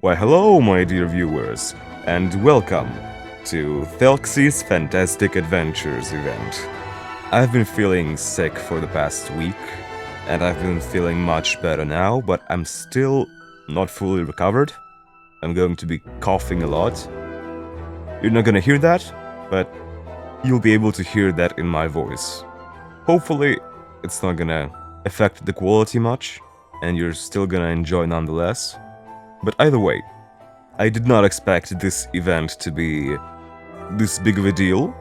Why hello my dear viewers, and welcome to Thelxie's Fantastic Adventures event. I've been feeling sick for the past week, and I've been feeling much better now, but I'm still not fully recovered. I'm going to be coughing a lot. You're not gonna hear that, but you'll be able to hear that in my voice. Hopefully, it's not gonna affect the quality much, and you're still gonna enjoy nonetheless. But either way, I did not expect this event to be this big of a deal,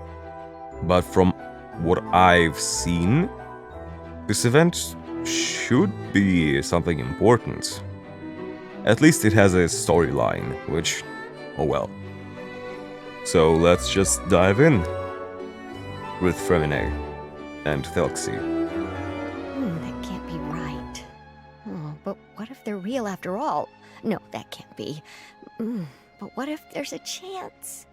but from what I've seen, this event should be something important. At least it has a storyline, which, oh well. So let's just dive in with Fremine and Thelxie. That can't be right. Oh, but what if they're real after all? No, that can't be. But what if there's a chance?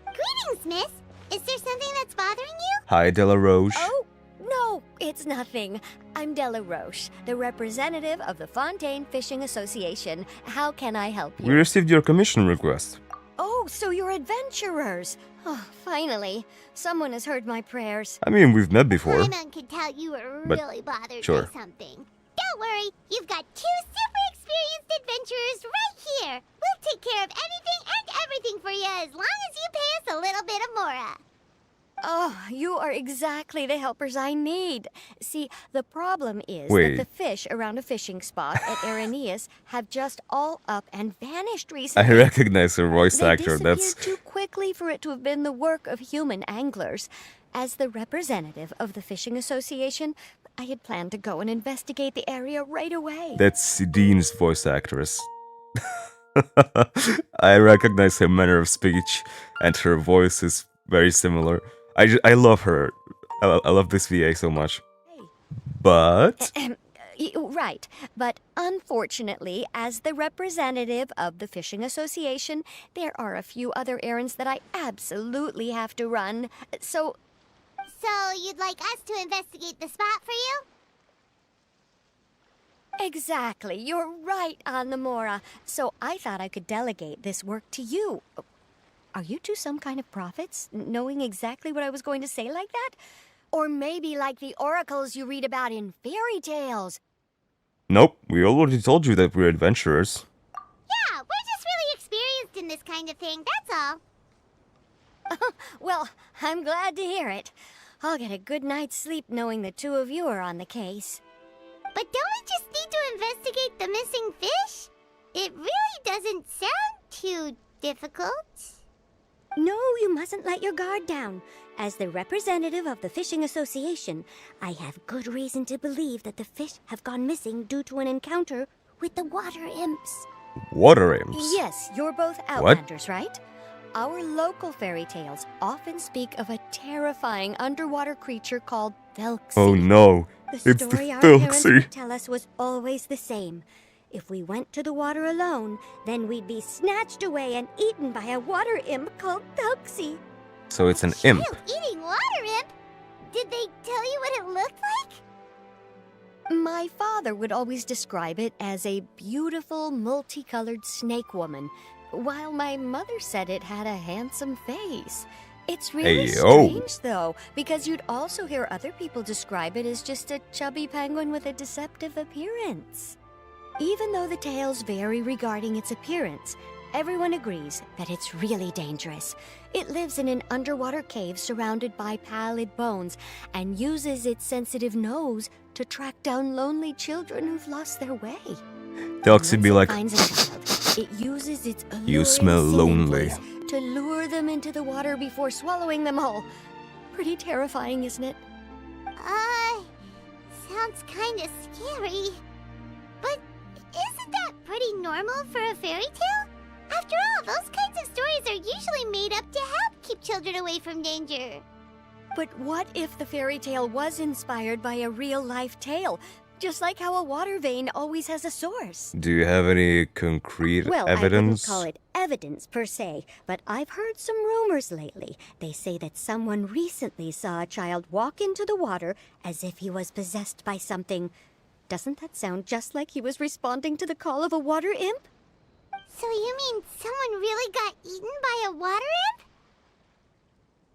Greetings, miss. Is there something that's bothering you? Hi, Della Roche. Oh, no, it's nothing. I'm Della Roche, the representative of the Fontaine Fishing Association. How can I help We you? received your commission request. Oh, so you're adventurers. Oh, finally. Someone has heard my prayers. I mean, we've met before. Paimon could tell you were But, really bothered sure. by something. Don't worry, you've got two super experienced adventurers right here. We'll take care of anything and everything for you as long as you pay us a little bit of mora. Oh, you are exactly the helpers I need. See, the problem is Wait. that the fish around a fishing spot at Araneus have just all up and vanished I recently. recognize her voice They actor. disappeared That's too quickly for it to have been the work of human anglers. As the representative of the Fishing Association, I had planned to go and investigate the area right away. that's Dean's voice actress. I recognize her manner of speech, and her voice is very similar. I love her. I love this VA so much. But Right, but unfortunately, as the representative of the Fishing Association, there are a few other errands that I absolutely have to run. So, So you'd like us to investigate the spot for you? exactly, you're right on the Mora. So I thought I could delegate this work to you. Are you two some kind of prophets, knowing exactly what I was going to say like that? Or maybe like the oracles you read about in fairy tales? nope, we already told you that we're adventurers. Yeah, we're just really experienced in this kind of thing, that's all. Well, I'm glad to hear it. I'll get a good night's sleep knowing the two of you are on the case. But don't we just need to investigate the missing fish? It really doesn't sound too difficult. No, you mustn't let your guard down. As the representative of the Fishing Association, I have good reason to believe that the fish have gone missing due to an encounter with the water imps. Water imps. Yes, you're both outlanders, right? Our local fairy tales often speak of a terrifying underwater creature called Thelxie. Oh no, The it's the story our parents Thelxie. would tell us was always the same. If we went to the water alone, then we'd be snatched away and eaten by a water imp called Thelxie. So it's an imp. Child-eating water imp? Did they tell you what it looked like? My father would always describe it as a beautiful, multicolored snake woman, while my mother said it had a handsome face. It's really Hey-yo. strange, though, because you'd also hear other people describe it as just a chubby penguin with a deceptive appearance. Even though the tales vary regarding its appearance, everyone agrees that it's really dangerous. It lives in an underwater cave surrounded by pallid bones and uses its sensitive nose to track down lonely children who've lost their way. Thelxie be like, Once it finds a child, it uses its you alluring smell singing lonely. voice to lure them into the water before swallowing them whole. Pretty terrifying, isn't it? Sounds kinda scary. But isn't that pretty normal for a fairy tale? After all, those kinds of stories are usually made up to help keep children away from danger. But what if the fairy tale was inspired by a real-life tale? Just like how a water vein always has a source. do you have any concrete Well, evidence? I wouldn't call it evidence per se, but I've heard some rumors lately. They say that someone recently saw a child walk into the water as if he was possessed by something Doesn't that sound just like he was responding to the call of a water imp? So you mean someone really got eaten by a water imp?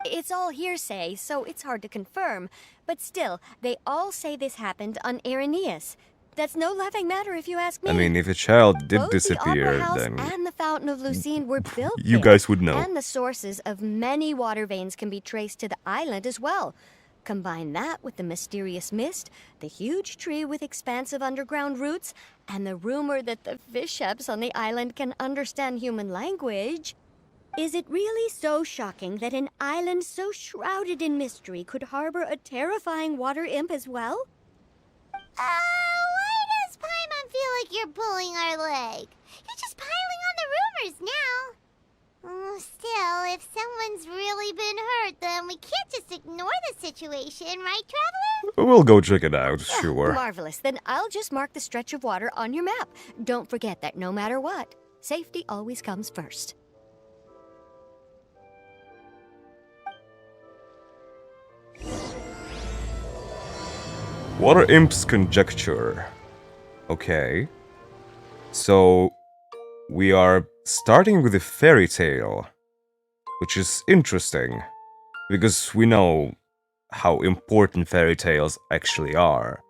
It's all hearsay, so it's hard to confirm. But still, they all say this happened on Irenaeus. That's no laughing matter if you ask me. I mean, if a child did Both disappear, the Opera House then and the Fountain of Lucine were built you there, guys would know. And the sources of many water veins can be traced to the island as well. Combine that with the mysterious mist, the huge tree with expansive underground roots, and the rumor that the fish-heps on the island can understand human language. Is it really so shocking that an island so shrouded in mystery could harbor a terrifying water imp as well? Why does Paimon feel like you're pulling our leg? You're just piling on the rumors now. Still, if someone's really been hurt, then we can't just ignore the situation, right, Traveler? We'll go check it out, sure. Marvelous. Then I'll just mark the stretch of water on your map. Don't forget that no matter what, safety always comes first. Water Imp's conjecture. Okay. So, we are starting with a fairy tale, which is interesting, because we know how important fairy tales actually are.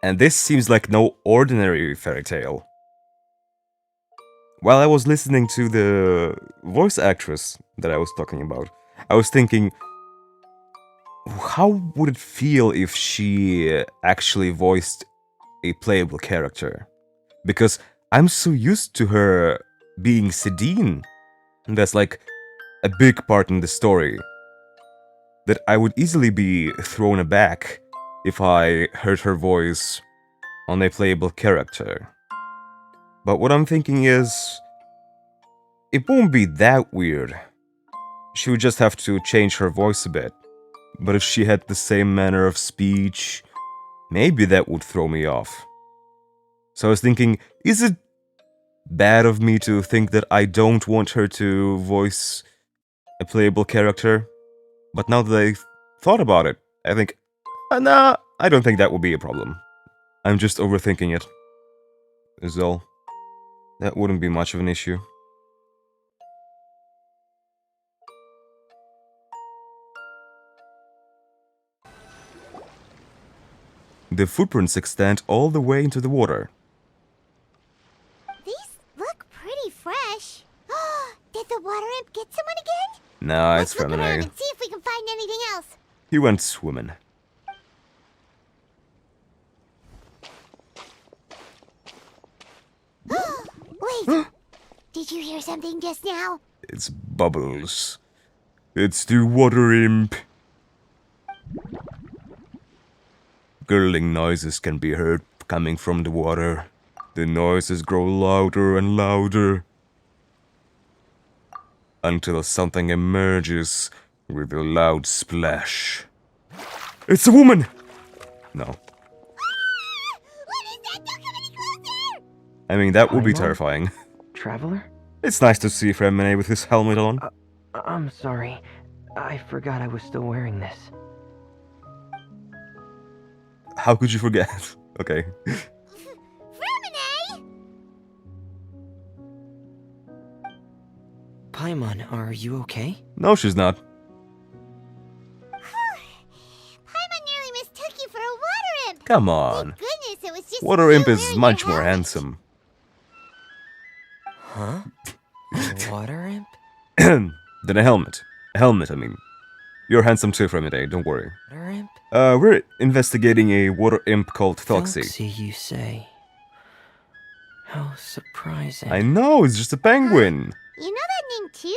And this seems like no ordinary fairy tale. While I was listening to the voice actress that I was talking about, I was thinking, how would it feel if she actually voiced a playable character? Because I'm so used to her being Sedine, and that's like a big part in the story, that I would easily be thrown aback if I heard her voice on a playable character. But what I'm thinking is, it won't be that weird. She would just have to change her voice a bit. But if she had the same manner of speech, maybe that would throw me off. So I was thinking, is it bad of me to think that I don't want her to voice a playable character? But now that I've thought about it, I think, nah, I don't think that would be a problem. I'm just overthinking it. Is all. That wouldn't be much of an issue. The footprints extend all the way into the water. These look pretty fresh. Did the water imp get someone again? Nah, Let's it's look around feminine. and see if we can find anything else. He went swimming. Wait, did you hear something just now? It's Bubbles. It's the water imp. Gurgling noises can be heard coming from the water. The noises grow louder and louder, until something emerges with a loud splash. It's a woman! No. What is that? Don't come any closer! I mean, that would be Paimon? terrifying. Traveler? It's nice to see Fremine with his helmet on. I'm sorry. I forgot I was still wearing this. How could you forget? Okay. Fremine! Paimon, are you okay? No, she's not. Paimon nearly mistook you for a water imp. Come on. Thank goodness it was just Water you Imp is wearing much your more helmet. handsome. Huh? A water imp? Than a helmet. A helmet, I mean. You're handsome too, Fremine, don't worry. Water imp? We're investigating a water imp called Thelxie. Thelxie, you say? How surprising. I know, it's just a penguin. You know that name too?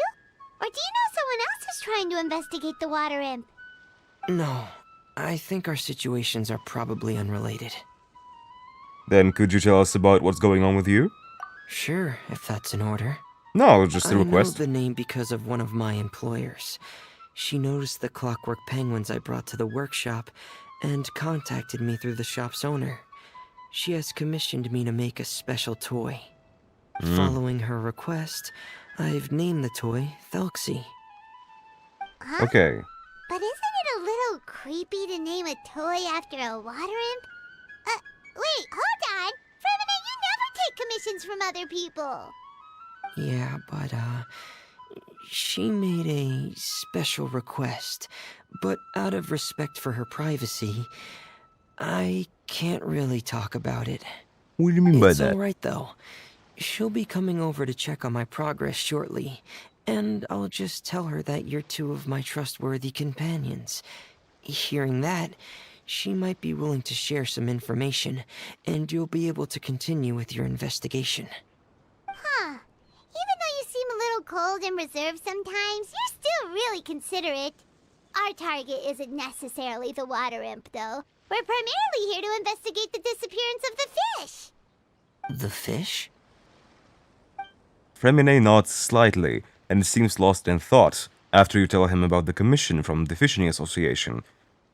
Or do you know someone else is trying to investigate the water imp? No, I think our situations are probably unrelated. Then could you tell us about what's going on with you? Sure, if that's in order. No, just a request. I know the name because of one of my employers. She noticed the clockwork penguins I brought to the workshop and contacted me through the shop's owner. She has commissioned me to make a special toy. Following her request, I've named the toy Thelxie. Huh? Okay. But isn't it a little creepy to name a toy after a water imp? Wait, hold on! Fremine, you never take commissions from other people! Yeah, but, she made a special request, but out of respect for her privacy, I can't really talk about it. What do you mean by It's that? alright though. She'll be coming over to check on my progress shortly, and I'll just tell her that you're two of my trustworthy companions. Hearing that, she might be willing to share some information, and you'll be able to continue with your investigation. Huh. Even though you seem a little cold and reserved sometimes, you're still really considerate. Our target isn't necessarily the water imp, though. We're primarily here to investigate the disappearance of the fish. The fish? Fremine nods slightly and seems lost in thought after you tell him about the commission from the Fishing Association.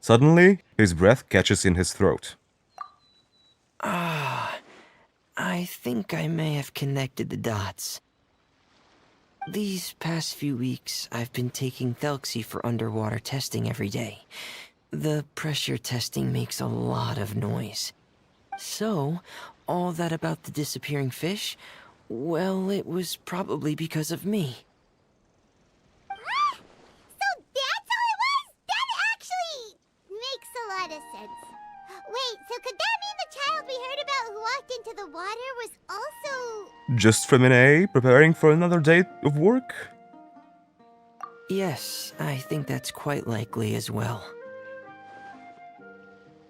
Suddenly, his breath catches in his throat. I think I may have connected the dots. These past few weeks, I've been taking Thelxie for underwater testing every day. The pressure testing makes a lot of noise. So, all that about the disappearing fish, well, it was probably because of me. So that's all it was? That actually makes a lot of sense. Wait, so could that mean the child we heard about who walked into the water was also... Just Fremine preparing for another day of work? Yes, I think that's quite likely as well.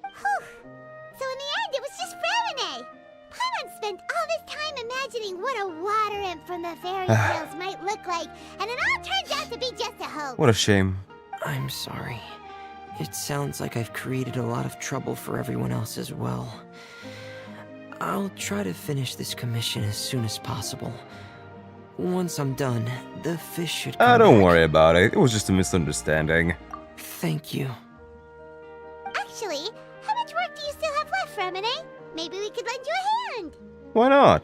Whew. So in the end, it was just Fremine. Paimon spent all this time imagining what a water imp from the fairy tales might look like, and it all turns out to be just a hoax. What a shame. I'm sorry. It sounds like I've created a lot of trouble for everyone else as well. I'll try to finish this commission as soon as possible. Once I'm done, the fish should come Don't back. worry about it. It was just a misunderstanding. Thank you. Actually, how much work do you still have left, Fremine? Maybe we could lend you a hand. Why not?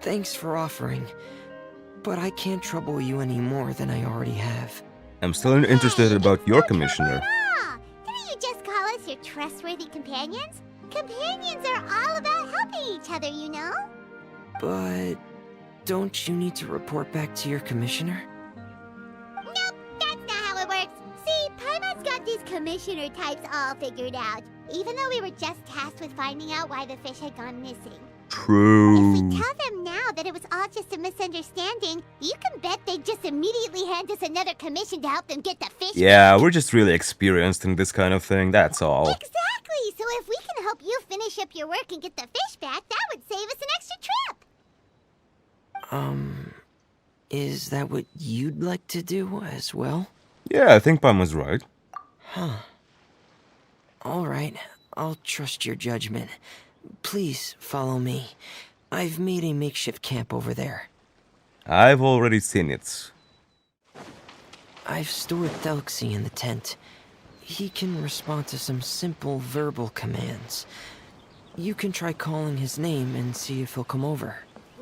Thanks for offering. But I can't trouble you any more than I already have. I'm still interested Hey, about it's your no trouble commissioner. at all. Didn't you just call us your trustworthy companions? Companions are all about helping each other, you know? But don't you need to report back to your commissioner? Nope, that's not how it works. See, Paimon's got these commissioner types all figured out, even though we were just tasked with finding out why the fish had gone missing. If True. we tell them now that it was all just a misunderstanding, you can bet they'd just immediately hand us another commission to help them get the fish Yeah, back. we're just really experienced in this kind of thing, that's all. Exactly, so if we can help you finish up your work and get the fish back, that would save us an extra trip. Is that what you'd like to do as well? Yeah, I think Pam was right. Alright, I'll trust your judgment. Please follow me. I've made a makeshift camp over there. I've already seen it. I've stored Thelxie in the tent. He can respond to some simple verbal commands. You can try calling his name and see if he'll come over.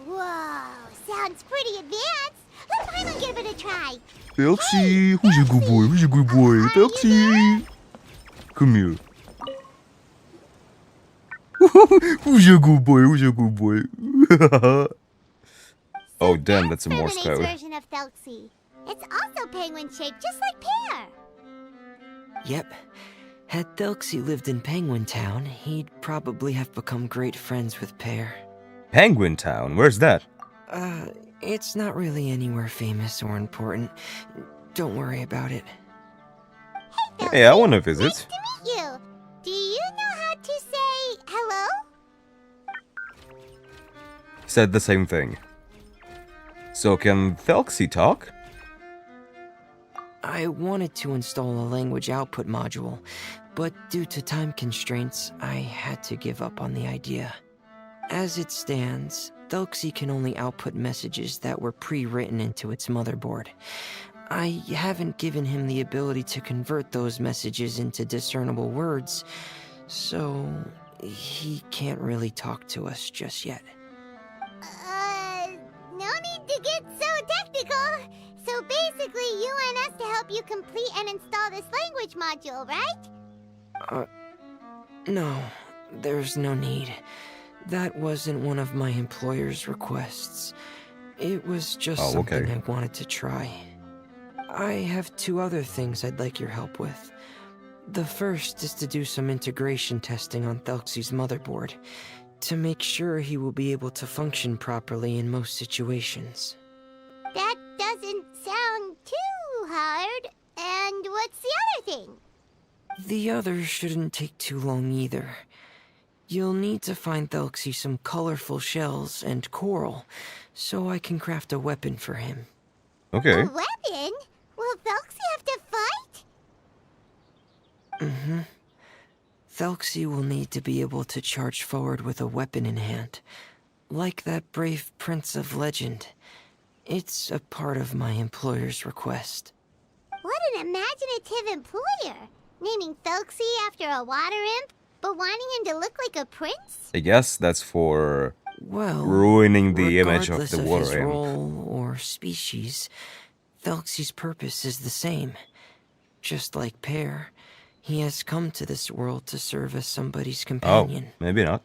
Whoa, sounds pretty advanced. Let Paimon give it a try. Thelxie, who's a good boy? Who's a good boy? Are you Thelxie! Come here. Who's a good boy? Who's a good boy? Oh, damn, that's a Morse Ferminate's code. version of Thelxie. It's also penguin-shaped, just like Pear. Yep. Had Thelxie lived in Penguin Town, he'd probably have become great friends with Pear. Penguin Town, where's that? It's not really anywhere famous or important. Don't worry about it. Hey, Hey, I wanna Nice visit. to meet you. Do you know how to say hello? Said the same thing. So can Thelxie talk? I wanted to install a language output module, but due to time constraints, I had to give up on the idea. As it stands, Thelxie can only output messages that were pre-written into its motherboard. I haven't given him the ability to convert those messages into discernible words, so he can't really talk to us just yet. No need to get so technical. So basically, you want us to help you complete and install this language module, right? No, there's no need. That wasn't one of my employer's requests. It was just Oh, something okay. I wanted to try. I have 2 other things I'd like your help with. The first is to do some integration testing on Thelxie's motherboard, to make sure he will be able to function properly in most situations. That doesn't sound too hard. And what's the other thing? The other shouldn't take too long either. You'll need to find Thelxie some colorful shells and coral, so I can craft a weapon for him. Okay. A weapon? Will Thelxie have to fight? Mm-hmm. Thelxie will need to be able to charge forward with a weapon in hand, like that brave prince of legend. It's a part of my employer's request. What an imaginative employer! Naming Thelxie after a water imp, but wanting him to look like a prince? I guess that's for Well, ruining the image of regardless the his water imp. role or species, Thelxie's purpose is the same. Just like Pear, he has come to this world to serve as somebody's Oh, companion. maybe not.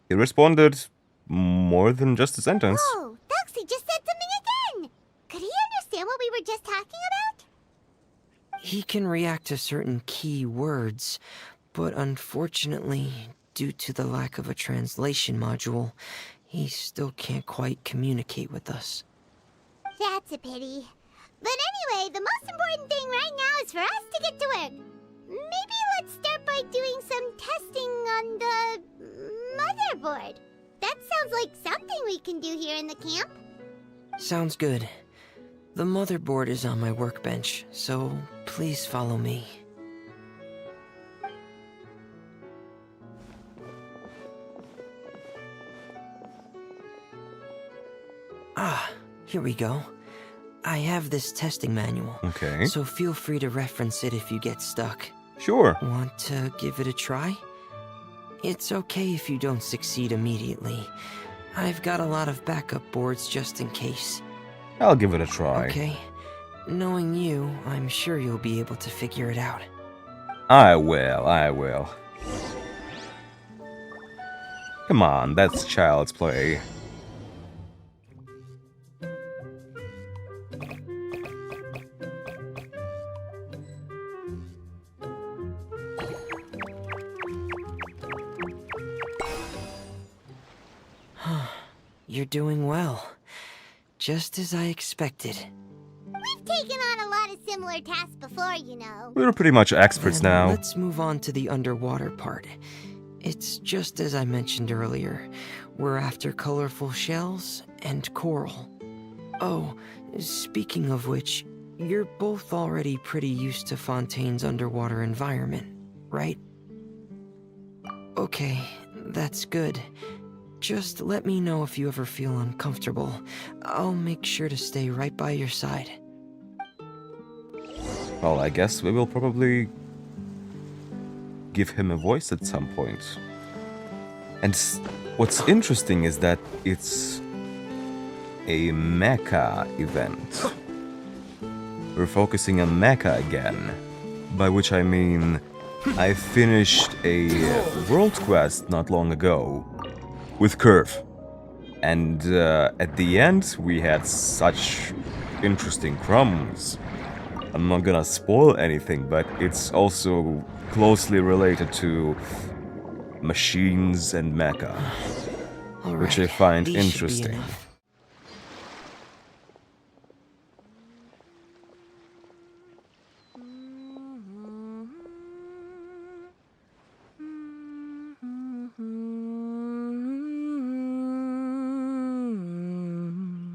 He responded more than just a sentence. Oh, Thelxie just said something again! Could he understand what we were just talking about? He can react to certain key words, but unfortunately, due to the lack of a translation module, he still can't quite communicate with us. That's a pity. But anyway, the most important thing right now is for us to get to work. Maybe let's start by doing some testing on the motherboard. That sounds like something we can do here in the camp. Sounds good. The motherboard is on my workbench, so please follow me. Ah, here we go. I have this testing manual, Okay. so feel free to reference it if you get stuck. Sure. Want to give it a try? It's okay if you don't succeed immediately. I've got a lot of backup boards just in case. I'll give it a try. Okay. Knowing you, I'm sure you'll be able to figure it out. I will. Come on, that's child's play. You're doing well. Just as I expected. We've taken on a lot of similar tasks before, you know. We're pretty much experts Then now. let's move on to the underwater part. It's just as I mentioned earlier. We're after colorful shells and coral. Oh, speaking of which, you're both already pretty used to Fontaine's underwater environment, right? Okay, that's good. Just let me know if you ever feel uncomfortable. I'll make sure to stay right by your side. Well, I guess we will probably give him a voice at some point. And what's interesting is that it's a mecha event. We're focusing on mecha again, by which I mean I finished a world quest not long ago with Curve. And at the end, we had such interesting crumbs. I'm not gonna spoil anything, but it's also closely related to machines and mecha, which I find these should be interesting. enough.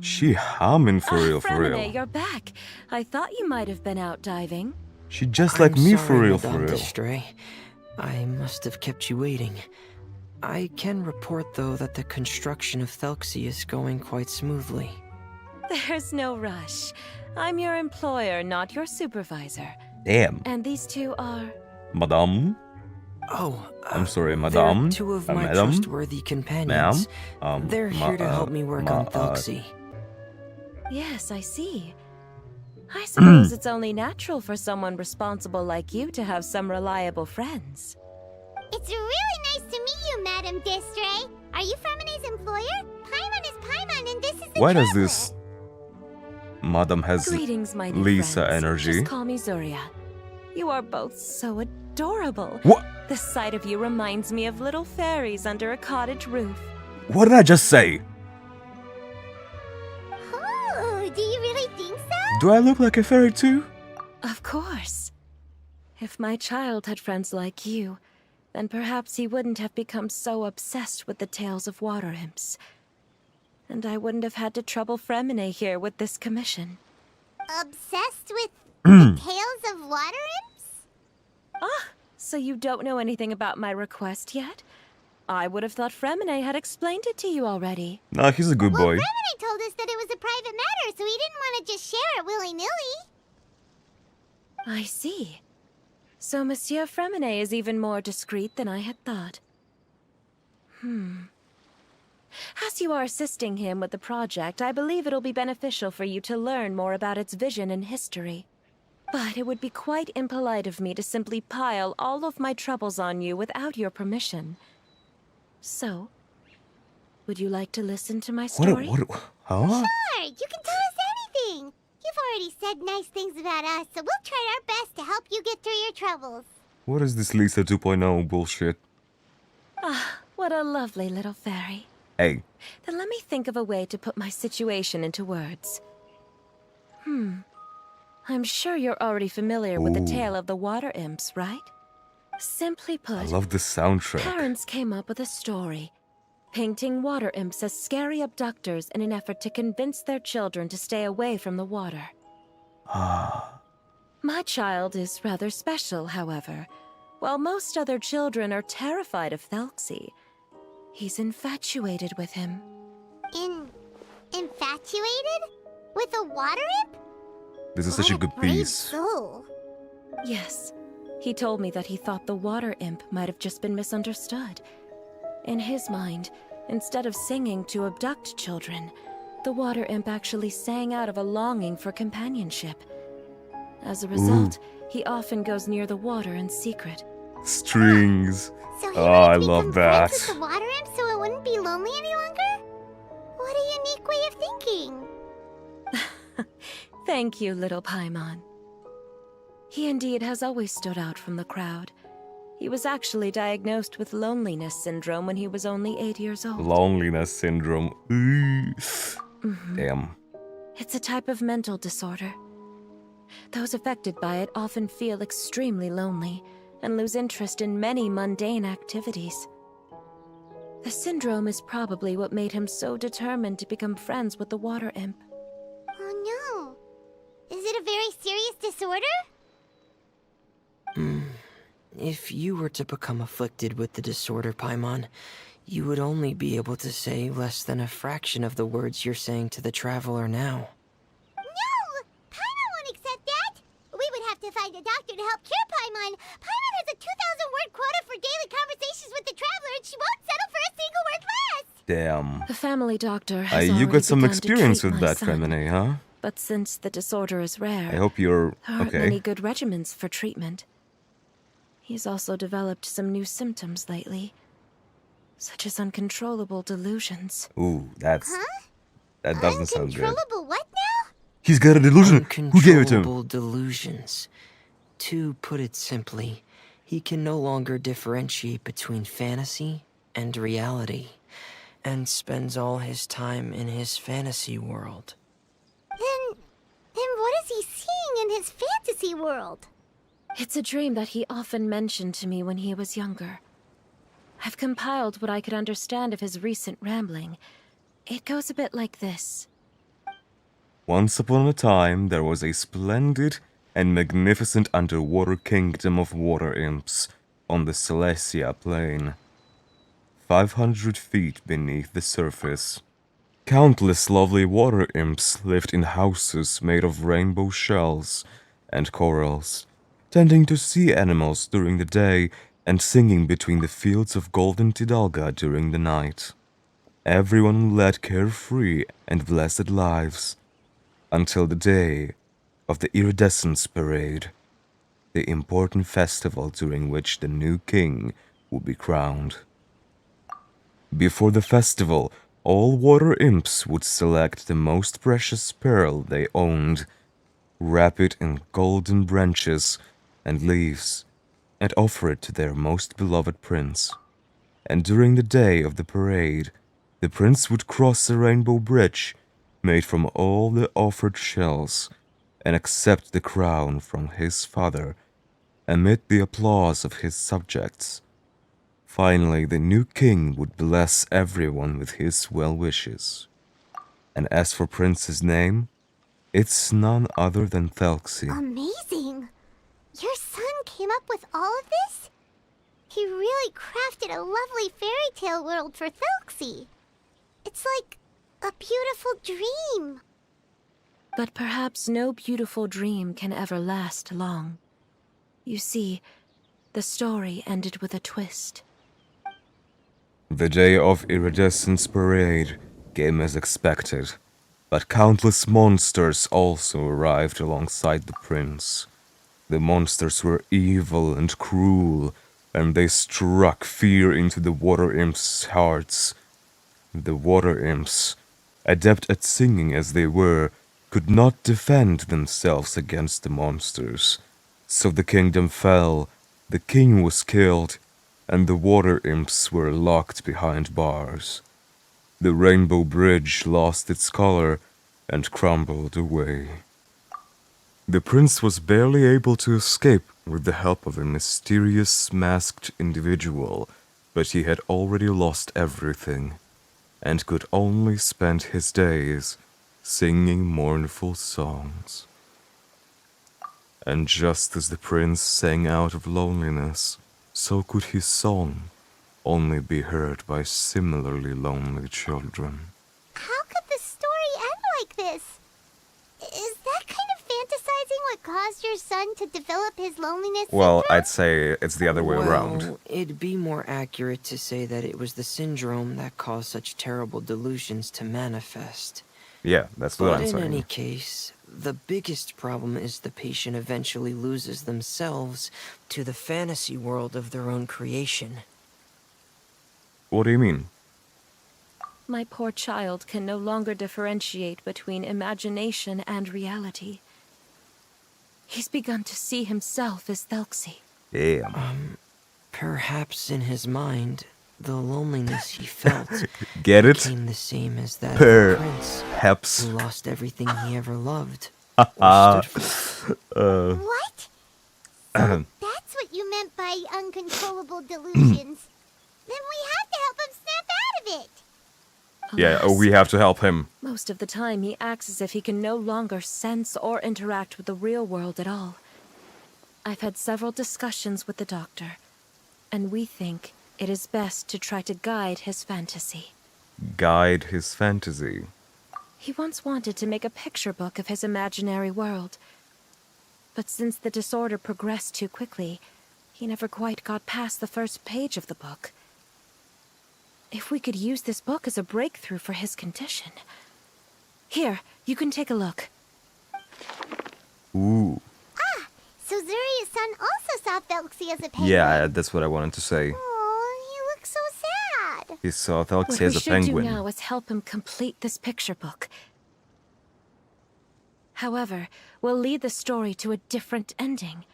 She humming for real, for Fremine, real. you're back. I thought you might have been out diving. She just like me for sorry, real, for Madame real. Destray. I must have kept you waiting. I can report, though, that the construction of Thelxie is going quite smoothly. There's no rush. I'm your employer, not your supervisor. Damn. And these two are... Madame? Oh, I'm sorry, they're madame? two of my Madam? trustworthy companions. They're here to help me work on Thelxie. Yes, I see. I suppose it's only natural for someone responsible like you to have some reliable friends. It's really nice to meet you, Madam Distray. Are you Fremine's employer? Paimon is Paimon, and this is the Why does traveler. this Madam has Greetings, my new Lisa friends. energy? Just call me Zuria. You are both so adorable. What? The sight of you reminds me of little fairies under a cottage roof. What did I just say? Oh, do you really think so? Do I look like a fairy too? Of course. If my child had friends like you, then perhaps he wouldn't have become so obsessed with the tales of water imps. And I wouldn't have had to trouble Fremine here with this commission. Obsessed with the tales of water imps? Ah, so you don't know anything about my request yet? I would have thought Fremine had explained it to you already. Nah, he's a good Well, boy. Fremine told us that it was a private matter, so he didn't want to just share it willy-nilly. I see. So Monsieur Fremine is even more discreet than I had thought. As you are assisting him with the project, I believe it'll be beneficial for you to learn more about its vision and history. But it would be quite impolite of me to simply pile all of my troubles on you without your permission. So, would you like to listen to my story? Huh? Sure, you can tell us anything. You've already said nice things about us, so we'll try our best to help you get through your troubles. What is this Lisa 2.0 bullshit? Ah, what a lovely little fairy. Hey, Then let me think of a way to put my situation into words. I'm sure you're already familiar with the Ooh. tale of the water imps, right? Simply put, I love the soundtrack. parents came up with a story, painting water imps as scary abductors in an effort to convince their children to stay away from the water. My child is rather special, however. While most other children are terrified of Thelxie, he's infatuated with him. Infatuated? With a water imp? This is such a What good brave piece. soul. Yes, he told me that he thought the water imp might have just been misunderstood. In his mind, instead of singing to abduct children, the water imp actually sang out of a longing for companionship. As a result, he often goes near the water in secret. Strings. So he Oh, wanted I to love become that. friends with the water imp so it wouldn't be lonely any longer? What a unique way of thinking. Thank you, little Paimon. He indeed has always stood out from the crowd. He was actually diagnosed with loneliness syndrome when he was only 8 years old. Loneliness syndrome. Ooh. Damn. It's a type of mental disorder. Those affected by it often feel extremely lonely and lose interest in many mundane activities. The syndrome is probably what made him so determined to become friends with the water imp. Oh no. Is it a very serious disorder? If you were to become afflicted with the disorder, Paimon, you would only be able to say less than a fraction of the words you're saying to the traveler now. No! Paimon won't accept that! We would have to find a doctor to help cure Paimon. Paimon has a 2,000-word quota for daily conversations with the traveler, and she won't settle for a single word less! Damn. The family doctor has You already got some begun to experience treat with my that, son. Femine, huh? But since the disorder is rare, I hope you're there aren't many okay. good regimens for treatment. He's also developed some new symptoms lately, such as uncontrollable delusions. Ooh, that doesn't sound good. Uncontrollable what now? He's got a delusion. Who gave it to him? Uncontrollable delusions. To put it simply, he can no longer differentiate between fantasy and reality, and spends all his time in his fantasy world. Then what is he seeing in his fantasy world? It's a dream that he often mentioned to me when he was younger. I've compiled what I could understand of his recent rambling. It goes a bit like this. Once upon a time, there was a splendid and magnificent underwater kingdom of water imps on the Thelxie plain, 500 feet beneath the surface. Countless lovely water imps lived in houses made of rainbow shells and corals, tending to sea animals during the day and singing between the fields of golden Tidalga during the night. Everyone led carefree and blessed lives, until the day of the Iridescence Parade, the important festival during which the new king would be crowned. Before the festival, all water imps would select the most precious pearl they owned, wrap it in golden branches and leaves, and offer it to their most beloved prince. And during the day of the parade, the prince would cross a rainbow bridge made from all the offered shells and accept the crown from his father amid the applause of his subjects. Finally, the new king would bless everyone with his well wishes. And as for Prince's name, it's none other than Thelxie. Amazing! Your son came up with all of this? He really crafted a lovely fairy tale world for Thelxie. It's like a beautiful dream. But perhaps no beautiful dream can ever last long. You see, the story ended with a twist. The day of Iridescence Parade came as expected, but countless monsters also arrived alongside the prince. The monsters were evil and cruel, and they struck fear into the water imps' hearts. The water imps, adept at singing as they were, could not defend themselves against the monsters. So the kingdom fell, the king was killed, and the water imps were locked behind bars. The rainbow bridge lost its color and crumbled away. The prince was barely able to escape with the help of a mysterious masked individual, but he had already lost everything, and could only spend his days singing mournful songs. And just as the prince sang out of loneliness, so could his song only be heard by similarly lonely children. How could the story end like this? Is that kind of fantasizing what caused your son to develop his loneliness Well, syndrome? I'd say it's the other way around. Well, it'd be more accurate to say that it was the syndrome that caused such terrible delusions to manifest. Yeah, that's what But I'm in saying. any case, the biggest problem is the patient eventually loses themselves to the fantasy world of their own creation. What do you mean? My poor child can no longer differentiate between imagination and reality. He's begun to see himself as Thelxie. Damn. Perhaps in his mind, the loneliness he felt Get it? became the same as that of the prince, Perhaps. who lost everything he ever loved or stood for. What? So that's what you meant by uncontrollable delusions. Then we have to help him snap out of it. Yeah, Alas, we have to help him. most of the time he acts as if he can no longer sense or interact with the real world at all. I've had several discussions with the doctor, and we think it is best to try to guide his fantasy. Guide his fantasy. He once wanted to make a picture book of his imaginary world. But since the disorder progressed too quickly, he never quite got past the first page of the book. If we could use this book as a breakthrough for his condition. Here, you can take a look. Ooh. So Zuria's son also saw Thelxie as a penguin. Yeah, that's what I wanted to say. Oh, he looks so sad. He saw What Thelxie we as a should penguin. do now is help him complete this picture book. However, we'll lead the story to a different ending.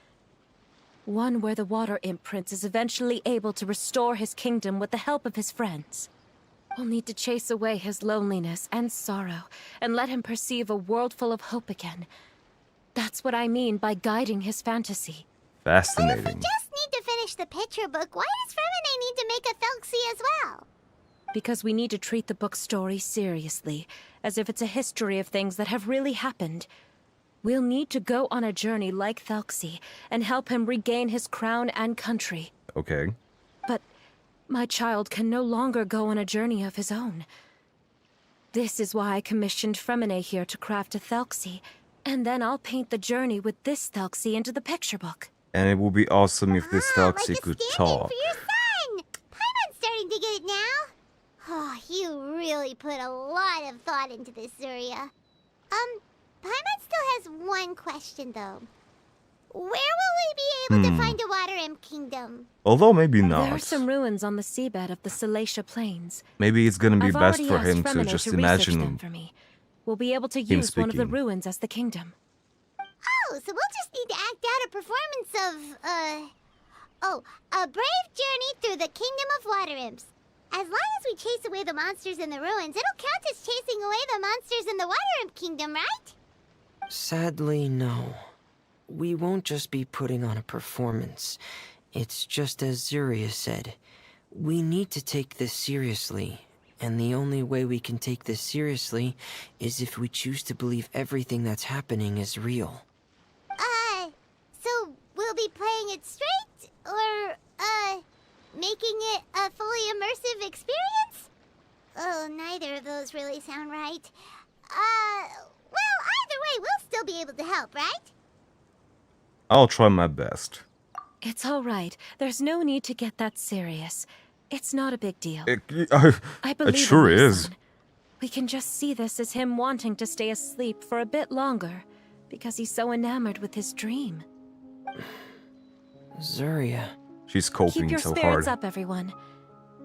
One where the Water Imp Prince is eventually able to restore his kingdom with the help of his friends. We'll need to chase away his loneliness and sorrow, and let him perceive a world full of hope again. That's what I mean by guiding his fantasy. Fascinating. Just need to finish the picture book. Why does Fremine need to make a Thelxie as well? Because we need to treat the book's story seriously, as if it's a history of things that have really happened. We'll need to go on a journey like Thelxie, and help him regain his crown and country. Okay. But my child can no longer go on a journey of his own. This is why I commissioned Fremine here to craft a Thelxie, and then I'll paint the journey with this Thelxie into the picture book. And it would be awesome if this Like Thelxie a could stand-in talk. for your son. Paimon's starting to get it now. Oh, you really put a lot of thought into this, Zuria. Paimon still has one question, though. Where will we be able to find a Water Imp Kingdom? Although maybe There are not. some ruins on the seabed of the Salacia Plains. Maybe it's gonna be I've best already for asked him to Fremine just to research them imagine. for me. We'll be able to use one of the speaking. ruins as the kingdom. Oh, so we'll just need to act out a performance of, a brave journey through the Kingdom of Water Imps. As long as we chase away the monsters in the ruins, it'll count as chasing away the monsters in the Water Imp Kingdom, right? Sadly, no. We won't just be putting on a performance. It's just as Zuria said. We need to take this seriously. And the only way we can take this seriously is if we choose to believe everything that's happening is real. So we'll be playing it straight? Or, making it a fully immersive experience? Oh, neither of those really sound right. Well, either way, we'll still be able to help, right? I'll try my best. It's all right. There's no need to get that serious. It's not a big deal. I believe It sure in my is. son. We can just see this as him wanting to stay asleep for a bit longer because he's so enamored with his dream. Zuria. She's Keep coping your so spirits hard. up, everyone.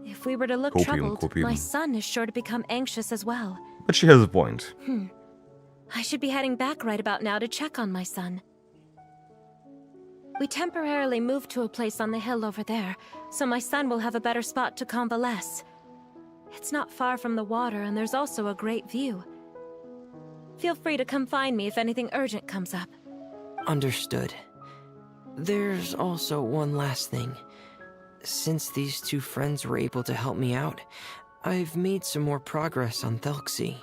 If we were to look Copium, troubled, copium. my son is sure to become anxious as well. But she has a point. I should be heading back right about now to check on my son. We temporarily moved to a place on the hill over there, so my son will have a better spot to convalesce. It's not far from the water, and there's also a great view. Feel free to come find me if anything urgent comes up. Understood. There's also one last thing. Since these two friends were able to help me out, I've made some more progress on Thelxie.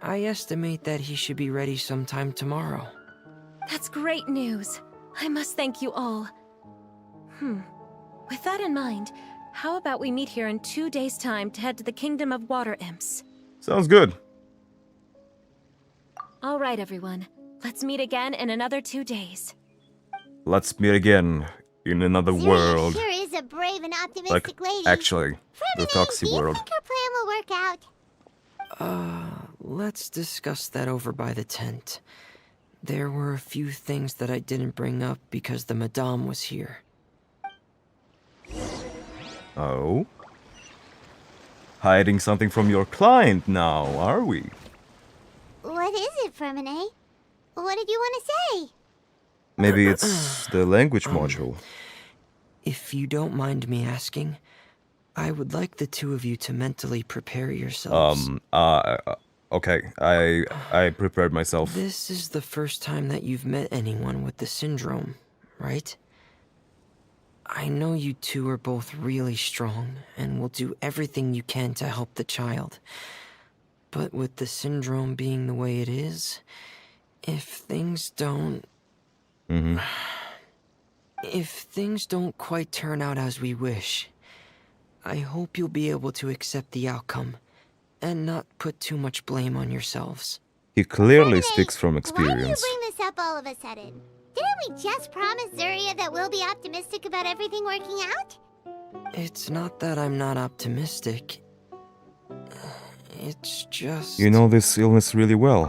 I estimate that he should be ready sometime tomorrow. That's great news. I must thank you all. With that in mind, how about we meet here in 2 days' time to head to the Kingdom of Water Imps? Sounds good. All right, everyone. Let's meet again in another 2 days. Let's meet again in another Zuria world. sure is a brave and Like, optimistic lady. actually, the Fremine, Thelxie do you world. think her plan will work out? Let's discuss that over by the tent. There were a few things that I didn't bring up because the Madame was here. Oh? Hiding something from your client now, are we? What is it, Fremine? What did you want to say? Maybe it's the language module. If you don't mind me asking, I would like the two of you to mentally prepare yourselves. Okay, I prepared myself. This is the first time that you've met anyone with the syndrome, right? I know you two are both really strong and will do everything you can to help the child. But with the syndrome being the way it is, if things don't... If things don't quite turn out as we wish, I hope you'll be able to accept the outcome and not put too much blame on yourselves. He clearly Fremine, speaks from Why do experience. you bring this up all of a sudden? Didn't we just promise Zuria that we'll be optimistic about everything working out? It's not that I'm not optimistic. It's just... You know this illness really well.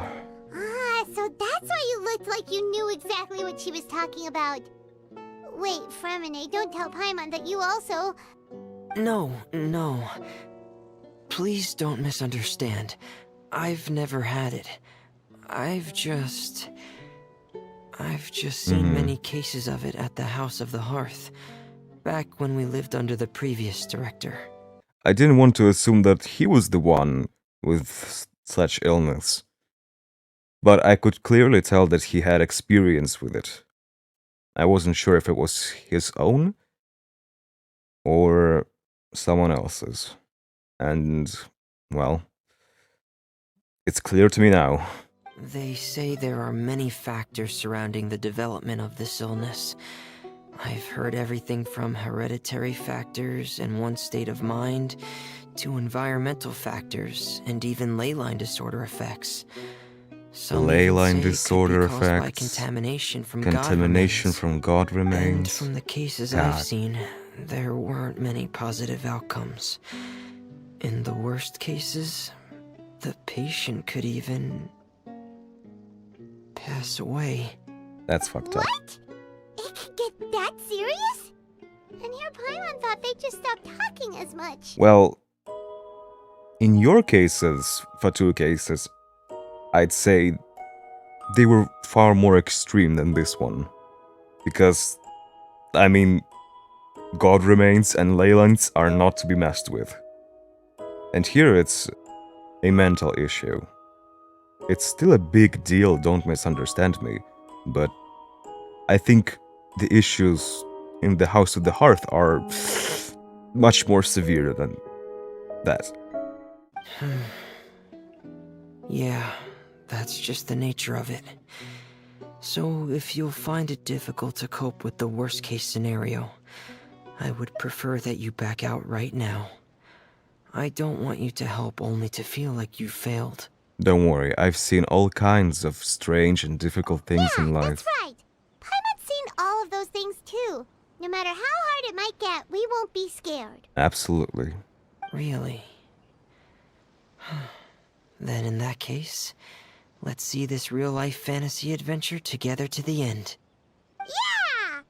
Ah, so that's why you looked like you knew exactly what she was talking about. Wait, Fremine, don't tell Paimon that you also... No. Please don't misunderstand. I've never had it. I've just seen many cases of it at the House of the Hearth, back when we lived under the previous director. I didn't want to assume that he was the one with such illness. But I could clearly tell that he had experience with it. I wasn't sure if it was his own or someone else's. And, well, it's clear to me now. They say there are many factors surrounding the development of this illness. I've heard everything from hereditary factors and one's state of mind, to environmental factors, and even ley line disorder effects. Some Ley even line say it could be disorder caused by effects, contamination from contamination God remains. from God And remains. from the cases God. I've seen, there weren't many positive outcomes. In the worst cases, the patient could even... pass away. That's fucked up. What? It could get that serious? And here Paimon thought they just stopped talking as much. Well, in your cases, for 2 cases, I'd say they were far more extreme than this one. Because, I mean, God remains and ley lines are not to be messed with. And here it's a mental issue. It's still a big deal, don't misunderstand me, but I think the issues in the House of the Hearth are much more severe than that. Yeah, that's just the nature of it. So, if you'll find it difficult to cope with the worst case scenario, I would prefer that you back out right now. I don't want you to help only to feel like you failed. Don't worry, I've seen all kinds of strange and difficult things in life. That's right. Paimon's seen all of those things too. No matter how hard it might get, we won't be scared. Absolutely. Really? Then in that case, let's see this real-life fantasy adventure together to the end. Yeah!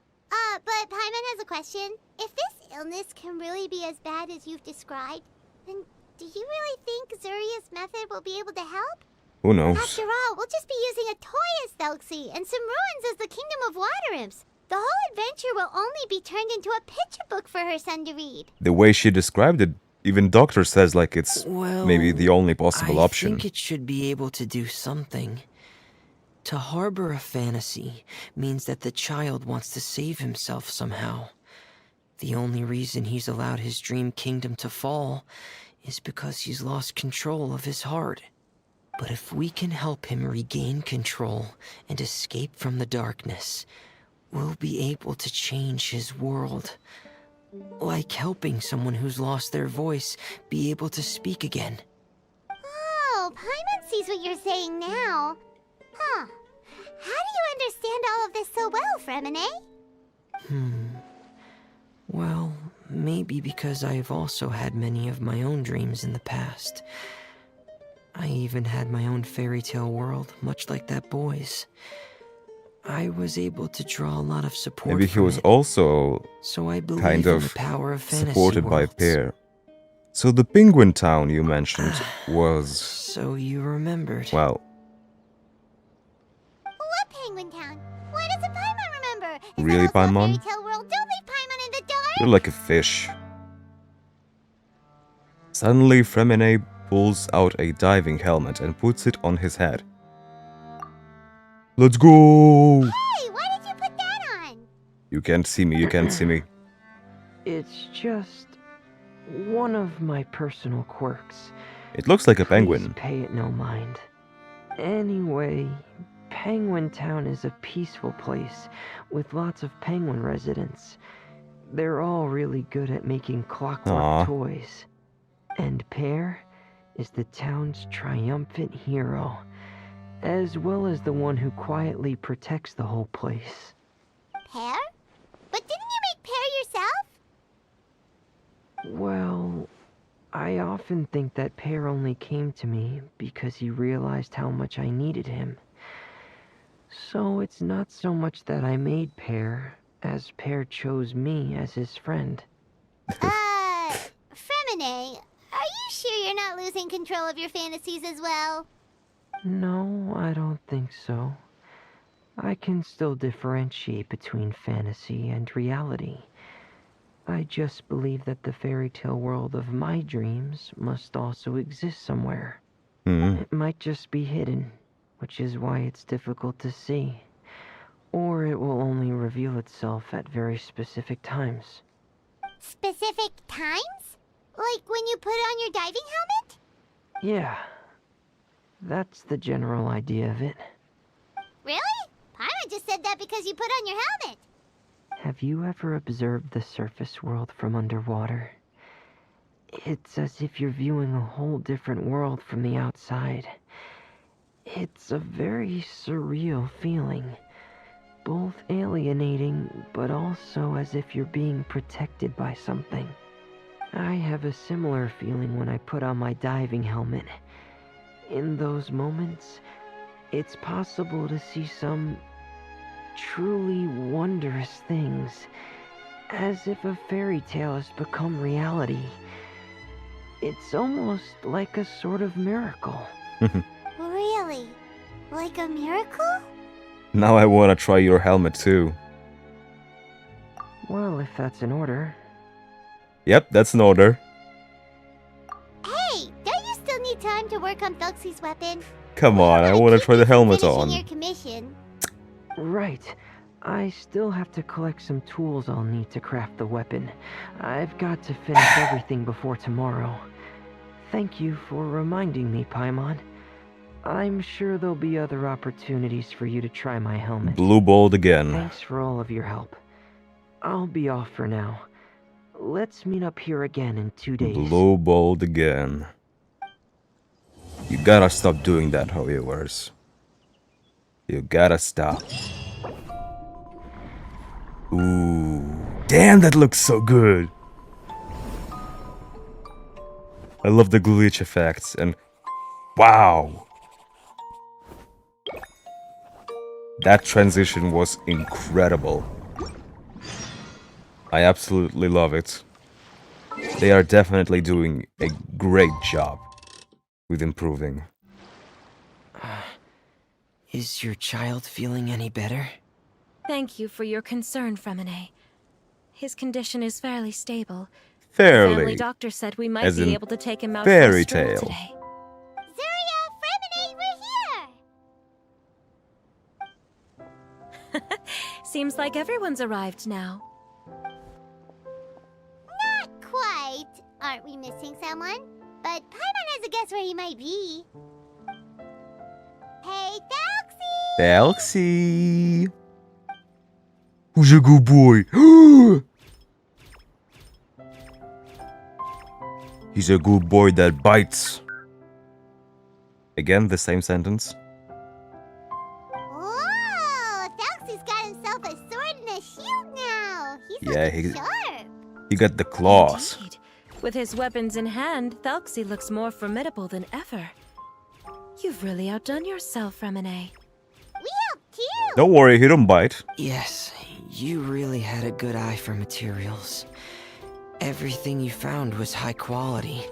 But Paimon has a question. If this illness can really be as bad as you've described, then do you really think Zuria's method will be able to help? Who knows? After all, we'll just be using a toy as Thelxie and some ruins as the Kingdom of Water Imps. The whole adventure will only be turned into a picture book for her son to read. The way she described it, even Doctor says like it's Well, maybe the only possible option. I think it should be able to do something. To harbor a fantasy means that the child wants to save himself somehow. The only reason he's allowed his dream kingdom to fall is because he's lost control of his heart. But if we can help him regain control and escape from the darkness, we'll be able to change his world. Like helping someone who's lost their voice be able to speak again. Oh, Paimon sees what you're saying now. Huh. How do you understand all of this so well, Fremine? Well, maybe because I've also had many of my own dreams in the past. I even had my own fairy tale world, much like that boy's. I was able to draw a lot of support Maybe he from was it. also So I believe kind in of the power of fantasy supported by worlds. Pear. So the penguin town you mentioned was, So you remembered. well, What Penguin Town? Why doesn't Paimon remember? Is Really, that also a Paimon? fairy tale world? Don't leave Paimon in the dark! you're like a fish. Suddenly, Fremine pulls out a diving helmet and puts it on his head. Let's go! Hey, why did you put that on? You can't see me, you can't see me. It's just one of my personal quirks. It looks like a Please penguin. pay it no mind. Anyway, Penguin Town is a peaceful place with lots of penguin residents. They're all really good at making clockwork Aw. toys. And Pear is the town's triumphant hero, as well as the one who quietly protects the whole place. Pear? But didn't you make Pear yourself? Well, I often think that Pear only came to me because he realized how much I needed him. So it's not so much that I made Pear, as Pear chose me as his friend. Fremine, are you sure you're not losing control of your fantasies as well? No, I don't think so. I can still differentiate between fantasy and reality. I just believe that the fairy tale world of my dreams must also exist somewhere. It might just be hidden, which is why it's difficult to see. Or it will only reveal itself at very specific times. Specific times? Like when you put on your diving helmet? Yeah, that's the general idea of it. Really? Paimon just said that because you put on your helmet. Have you ever observed the surface world from underwater? It's as if you're viewing a whole different world from the outside. It's a very surreal feeling. Both alienating, but also as if you're being protected by something. I have a similar feeling when I put on my diving helmet. In those moments, it's possible to see some truly wondrous things, as if a fairy tale has become reality. It's almost like a sort of miracle. Really? Like a miracle? Now I wanna try your helmet too. Well, if that's in order. Yep, that's an order. Hey, don't you still need time to work on Thelxie's weapon? Come We on, I don't wanna keep try you the from helmet finishing on. Your commission. Right. I still have to collect some tools I'll need to craft the weapon. I've got to finish everything before tomorrow. Thank you for reminding me, Paimon. I'm sure there'll be other opportunities for you to try my helmet. Blue balled again. Thanks for all of your help. I'll be off for now. Let's meet up here again in 2 days. Blue balled again. You gotta stop doing that, however. You gotta stop. Ooh. Damn, that looks so good. I love the glitch effects and wow. That transition was incredible. I absolutely love it. They are definitely doing a great job with improving. Is your child feeling any better? Thank you for your concern, Fremine. His condition is fairly stable. The family Fairly. doctor said we might As be in able to take him out fairy for a stroll tale. today. Zuria, Fremine, we're here! Seems like everyone's arrived now. Not quite. Aren't we missing someone? But Paimon has a guess where he might be. Hey, Thelxie! Thelxie! Who's a good boy? He's a good boy that bites. Again, the same sentence. Whoa! Thelxie's got himself a sword and a shield now. He's Yeah, looking he- sharp. He got the claws. Indeed. With his weapons in hand, Thelxie looks more formidable than ever. You've really outdone yourself, Fremine. We helped too. Don't worry, he don't bite. Yes, you really had a good eye for materials. Everything you found was high quality.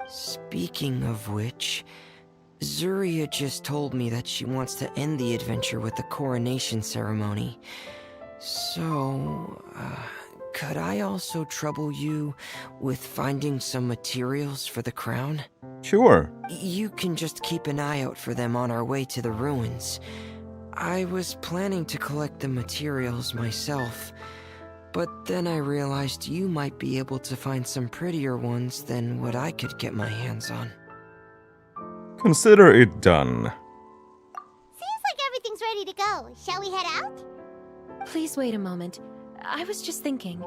Speaking of which, Zuria just told me that she wants to end the adventure with the coronation ceremony. So, could I also trouble you with finding some materials for the crown? Sure. You can just keep an eye out for them on our way to the ruins. I was planning to collect the materials myself, but then I realized you might be able to find some prettier ones than what I could get my hands on. Consider it done. Seems like everything's ready to go. Shall we head out? Please wait a moment. I was just thinking.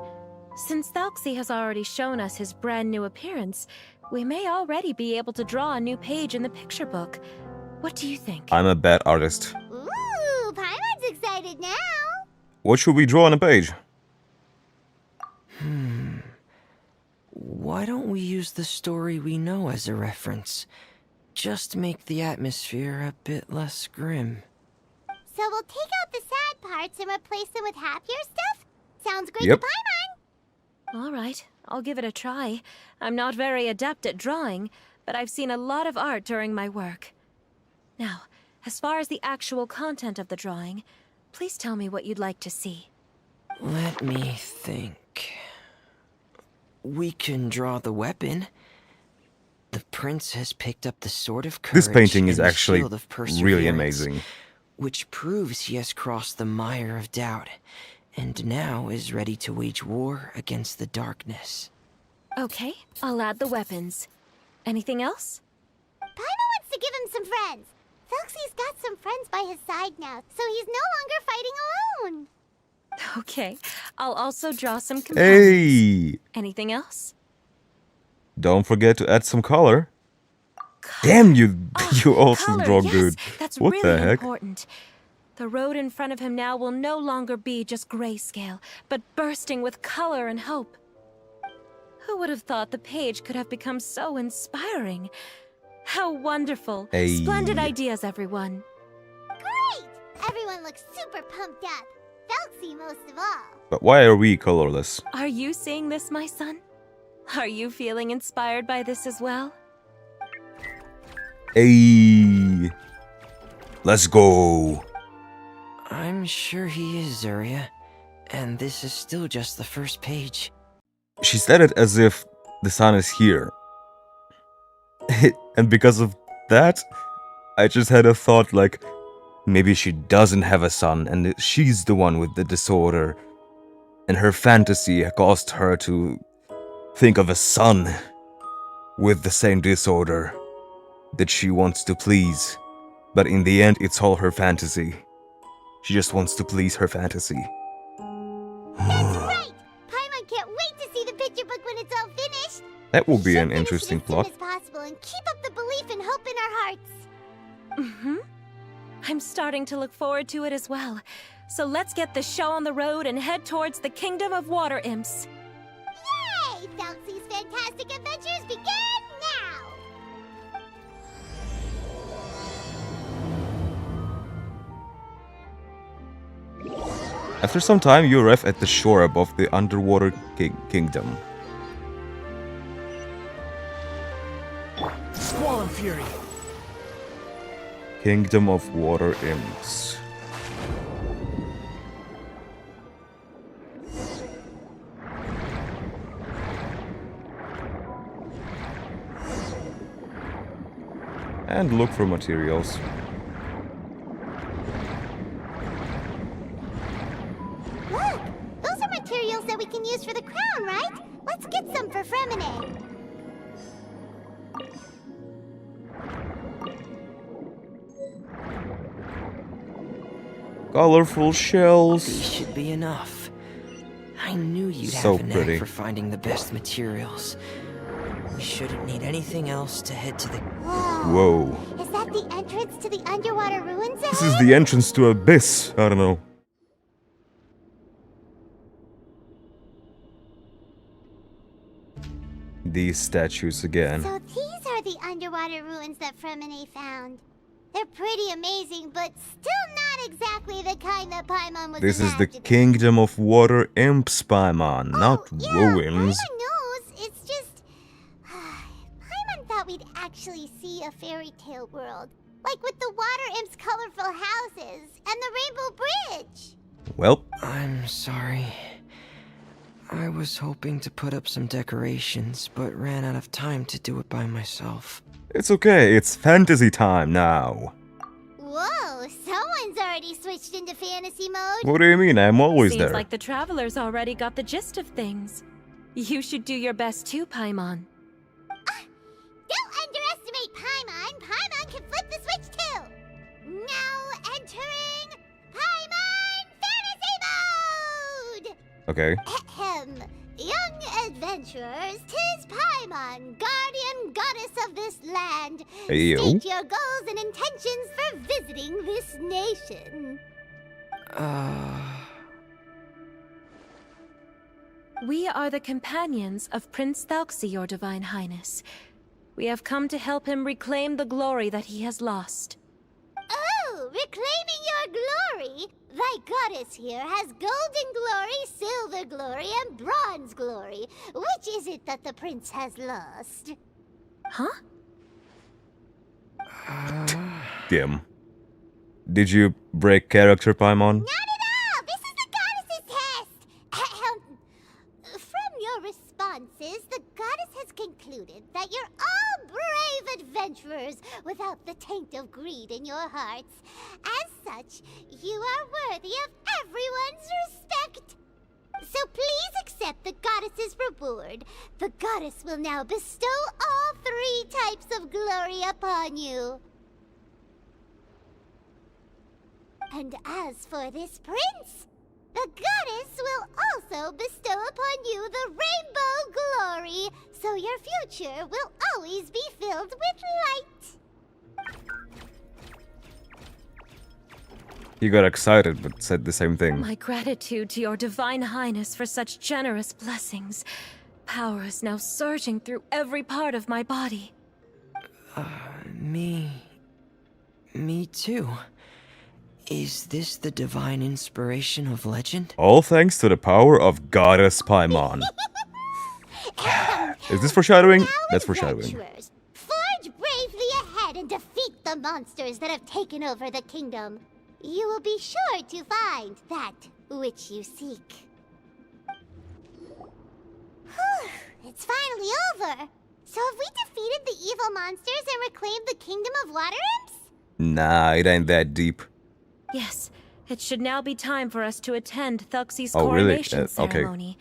Since Thelxie has already shown us his brand new appearance, we may already be able to draw a new page in the picture book. What do you think? I'm a bad artist. Ooh, Paimon's excited now. What should we draw on a page? Why don't we use the story we know as a reference? Just make the atmosphere a bit less grim. So we'll take out the sad parts and replace them with happier stuff? Sounds great Yep. to Paimon. All right, I'll give it a try. I'm not very adept at drawing, but I've seen a lot of art during my work. Now, as far as the actual content of the drawing, please tell me what you'd like to see. Let me think. We can draw the weapon. The prince has picked up the sword of courage. This painting is and the actually shield of really perseverance, amazing. which proves he has crossed the mire of doubt, and now is ready to wage war against the darkness. Okay, I'll add the weapons. Anything else? Paimon wants to give him some friends. Thelxie's got some friends by his side now, so he's no longer fighting alone. Okay, I'll also draw some companions. Hey! Anything else? Don't forget to add some color. Color. Damn you! Oh, You also color, draw yes, good. That's What really the heck? important. The road in front of him now will no longer be just grayscale, but bursting with color and hope. Who would have thought the page could have become so inspiring? How wonderful! Hey. Splendid ideas, everyone. pumped up. Thelxie most of all. But why are we colorless? Are you seeing this, my son? Are you feeling inspired by this as well? Hey, let's go. I'm sure he is, Zarya. And this is still just the first page. She said it as if the sun is here. And because of that, I just had a thought like, maybe she doesn't have a son and she's the one with the disorder. And her fantasy caused her to think of a son with the same disorder that she wants to please. But in the end, it's all her fantasy. She just wants to please her fantasy. That's right! Paimon can't wait to see the picture book when it's all finished. That will be We an should finish interesting it as plot. soon as possible and keep up the belief and hope in our hearts. Mm-hmm. I'm starting to look forward to it as well. So let's get the show on the road and head towards the Kingdom of Water Imps. Yay! Thelxie's Fantastic Adventures begin now! After some time, you arrive at the shore above the underwater kingdom. Squall and Fury. Kingdom of Water Imps. And look for materials. Look! Those are materials that we can use for the crown, right? Let's get some for Fremine. Colorful These shells. should be enough. I knew you'd So have a pretty. knack for finding the best materials. We shouldn't need anything else to head to the... Whoa. Is that the entrance to the underwater ruins ahead? This is the entrance to Abyss. I don't know. These statues again. So these are the underwater ruins that Fremine found. They're pretty amazing, but still not exactly the kind that Paimon was This is the imagining. Kingdom of Water Imps, Paimon, not yeah, ruins. Paimon knows. It's just... Paimon thought we'd actually see a fairy tale world. Like with the water imps' colorful houses and the rainbow bridge. Well, I'm sorry. I was hoping to put up some decorations, but ran out of time to do it by myself. it's okay. It's fantasy time now. Whoa, someone's already switched into fantasy mode. What do you mean? I'm always Seems there. like the travelers already got the gist of things. You should do your best too, Paimon. Don't underestimate Paimon. Paimon can flip the switch too. Now entering Paimon Fantasy Mode! Okay. Ahem. Young adventurers, 'tis Paimon, guardian goddess of this land. Ayo. State your goals and intentions for visiting this nation. We are the companions of Prince Thelxie, your Divine Highness. We have come to help him reclaim the glory that he has lost. Oh, reclaiming your glory! Thy goddess here has golden glory, silver glory, and bronze glory. Which is it that the prince has lost? Huh? Damn. Did you break character, Paimon? Not at all! This is the goddess's test! Ahem. From your responses, the goddess has concluded that you're all brave adventurers without the taint of greed in your hearts. As such, you are worthy of everyone's respect. So please accept the goddess's reward. The goddess will now bestow all 3 types of glory upon you. And as for this prince, the goddess will also bestow upon you the rainbow glory, so your future will always be filled with light. You got excited, but said the same thing. My gratitude to your Divine Highness for such generous blessings. Power is now surging through every part of my body. Me too. Is this the divine inspiration of legend? All thanks to the power of Goddess Paimon. Is this foreshadowing? Now, That's foreshadowing. adventurers, forge bravely ahead and defeat the monsters that have taken over the kingdom. You will be sure to find that which you seek. Whew, it's finally over. So have we defeated the evil monsters and reclaimed the kingdom of water imps? Nah, it ain't that deep. Yes, it should now be time for us to attend Thelxie's Oh, really? coronation Okay. ceremony.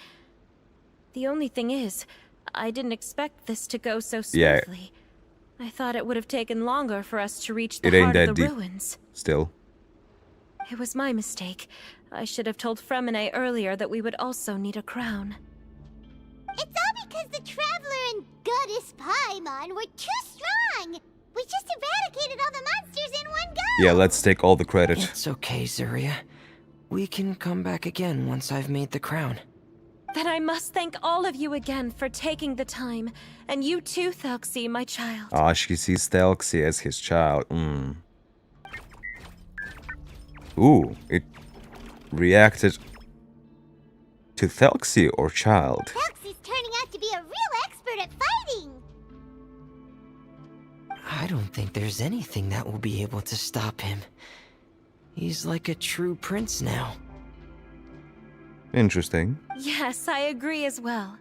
The only thing is, I didn't expect this to go so Yeah. smoothly. I thought it would have taken longer for us to reach the It ain't heart that of the deep. ruins. Still. It was my mistake. I should have told Fremine earlier that we would also need a crown. It's all because the Traveler and Goddess Paimon were too strong! We just eradicated all the monsters in one go! Yeah, let's take all the credit. It's okay, Zuria. We can come back again once I've made the crown. Then I must thank all of you again for taking the time. And you too, Thelxie, my child. Ah, she sees Thelxie as his child. Ooh, it reacted to Thelxie or child. Thelxie's turning out to be a real expert at fighting! I don't think there's anything that will be able to stop him. He's like a true prince now. Interesting. Yes, I agree as well.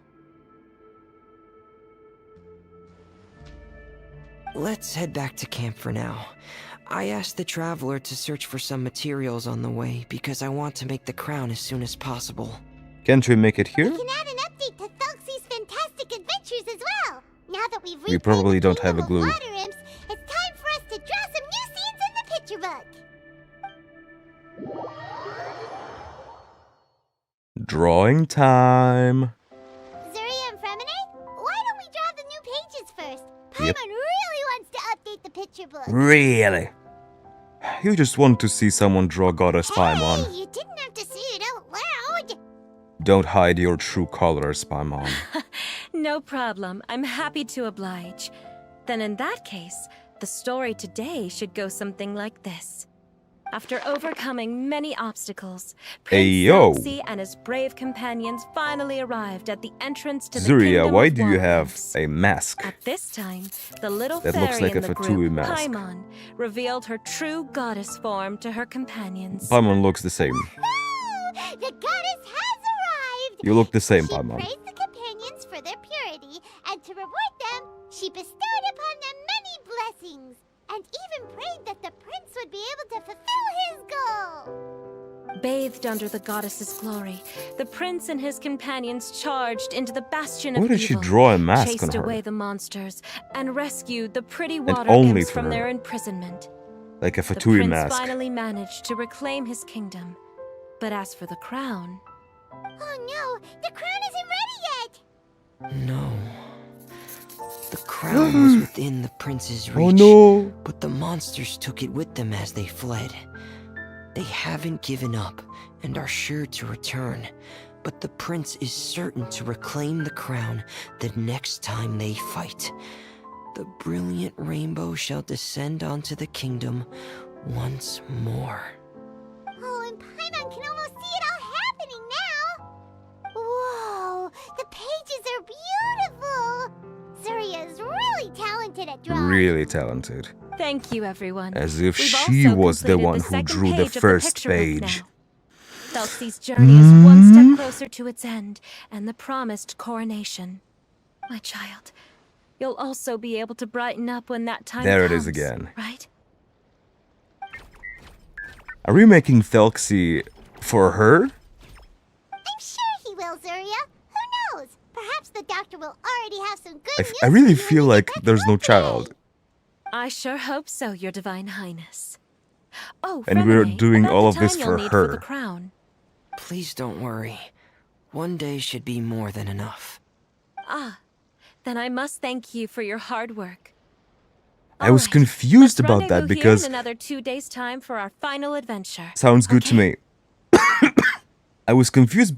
Let's head back to camp for now. I asked the Traveler to search for some materials on the way because I want to make the crown as soon as possible. Can't we make it here? We can add an update to Thelxie's fantastic adventures as well! Now that we've We probably reclaimed the don't have a kingdom of glue. water imps, it's time for us to draw some new scenes in the picture book! Drawing time. Zuria and Fremine, why don't we draw the new pages first? Paimon Yep. really wants to update the picture book. Really? You just want to see someone draw Goddess Paimon. Hey, you didn't have to say it out loud. Don't hide your true colors, Paimon. No problem. I'm happy to oblige. Then in that case, the story today should go something like this. After overcoming many obstacles, Prince Ayo. Thelxie and his brave companions finally arrived at the entrance to the Zuria, kingdom why of do you water have imps. a mask? At this time, the little That fairy looks like in a the Fatui group, mask. Paimon, revealed her true goddess form to her companions. Paimon looks the same. Woo! The goddess has arrived. You look the same, She Paimon. praised the companions for their purity, and to reward them, she bestowed upon them many blessings, and even prayed that the prince would be able to fulfill his goal. Bathed under the goddess's glory, the prince and his companions charged into the bastion Why of did she evil, draw a mask chased on her? away the monsters, and rescued the pretty water only imps for from her. their imprisonment. Like a The Fatui prince mask. finally managed to reclaim his kingdom. But as for the crown, Oh no, the crown isn't ready yet. No. The crown was within the prince's reach. Oh no! But the monsters took it with them as they fled. They haven't given up and are sure to return. But the prince is certain to reclaim the crown the next time they fight. The brilliant rainbow shall descend onto the kingdom once more. Oh, and Paimon can almost see it all happening now. Whoa, the pages are beautiful. Zuria is really talented at drawing. Really talented. thank you, everyone. As if We've she also was the completed one who second drew the page of first picture book page. now. Thelxie's journey is one step closer to its end and the promised coronation. My child, you'll also be able to brighten up when that time There it comes. is again. Right? Are we making Thelxie for her? I'm sure he will, Zuria. Who knows? Perhaps the doctor will already have some good news I really for you feel when you like get back there's to no work child. today. I sure hope so, Your Divine Highness. Oh, And we're Fremine, doing about all the of this time for you'll need her. For the crown. Please don't worry. One day should be more than enough. Ah, then I must thank you for your hard work. I was Alright, confused let's about that rendezvous here because in another 2 days' time for our final adventure. sounds good to Okay? me. I was confused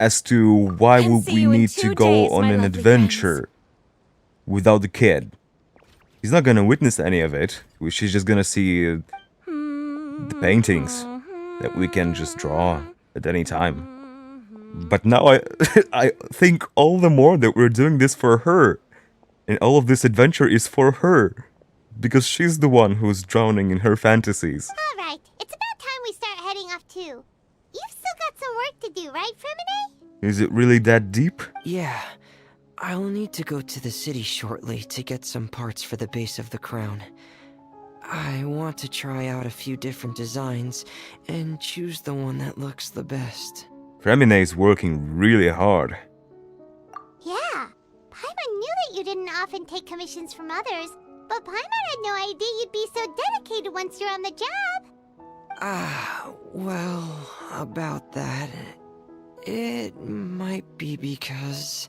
as to why And would see we you in need 2 to go days, on my an lovely adventure without the kid. He's not gonna witness any of it. She's just gonna see the paintings that we can just draw at any time. But now I I think all the more that we're doing this for her. And all of this adventure is for her. Because she's the one who's drowning in her fantasies. Alright, it's about time we start heading off too. You've still got some work to do, right, Fremine? Is it really that deep? Yeah, I'll need to go to the city shortly to get some parts for the base of the crown. I want to try out a few different designs and choose the one that looks the best. Fremine's working really hard. Yeah, Paimon knew that you didn't often take commissions from others, but Paimon had no idea you'd be so dedicated once you're on the job. Well, about that, it might be because...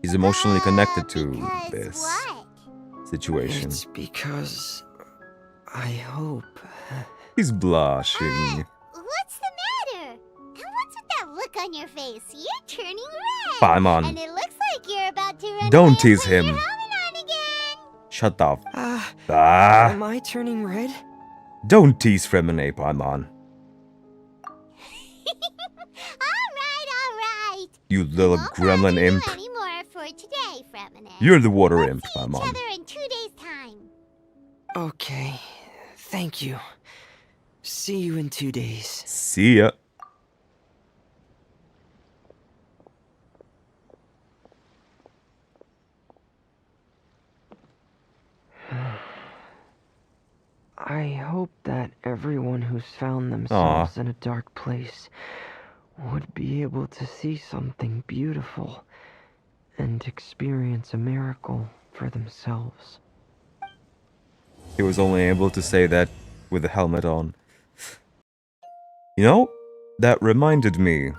He's emotionally connected to Because this what? situation. It's because... I hope... He's blushing. What's the matter? And what's with that look on your face? You're turning red. Paimon, And it looks like you're about to run don't away and tease put your him. helmet on again. Shut up. Ah, Ah, am I turning red? don't tease Fremine, Paimon. Alright. You little Won't gremlin bother you imp. anymore for today, Fremine. You're the water We'll imp, see each Paimon. other in 2 days' time. Okay, thank you. See you in 2 days. See ya. I hope that everyone who's found themselves in a dark place would be able to see something beautiful and experience a miracle for themselves. He was only able to say that with the helmet on. You know, that reminded me.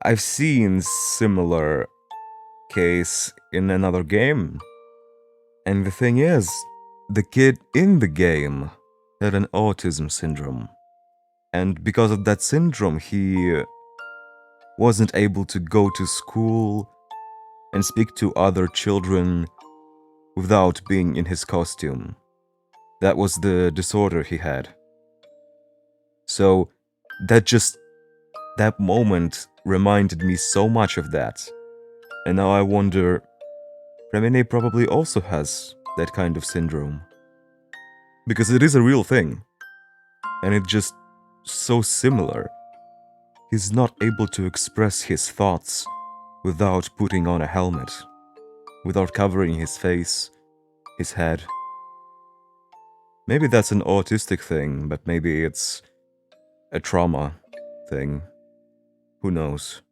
I've seen similar case in another game. And the thing is, the kid in the game had an autism syndrome. And because of that syndrome, he wasn't able to go to school and speak to other children without being in his costume. That was the disorder he had. So, that moment reminded me so much of that. And now I wonder, Fremine probably also has that kind of syndrome. Because it is a real thing. And it's just so similar. He's not able to express his thoughts without putting on a helmet. Without covering his face, his head. Maybe that's an autistic thing, but maybe it's a trauma thing. Who knows?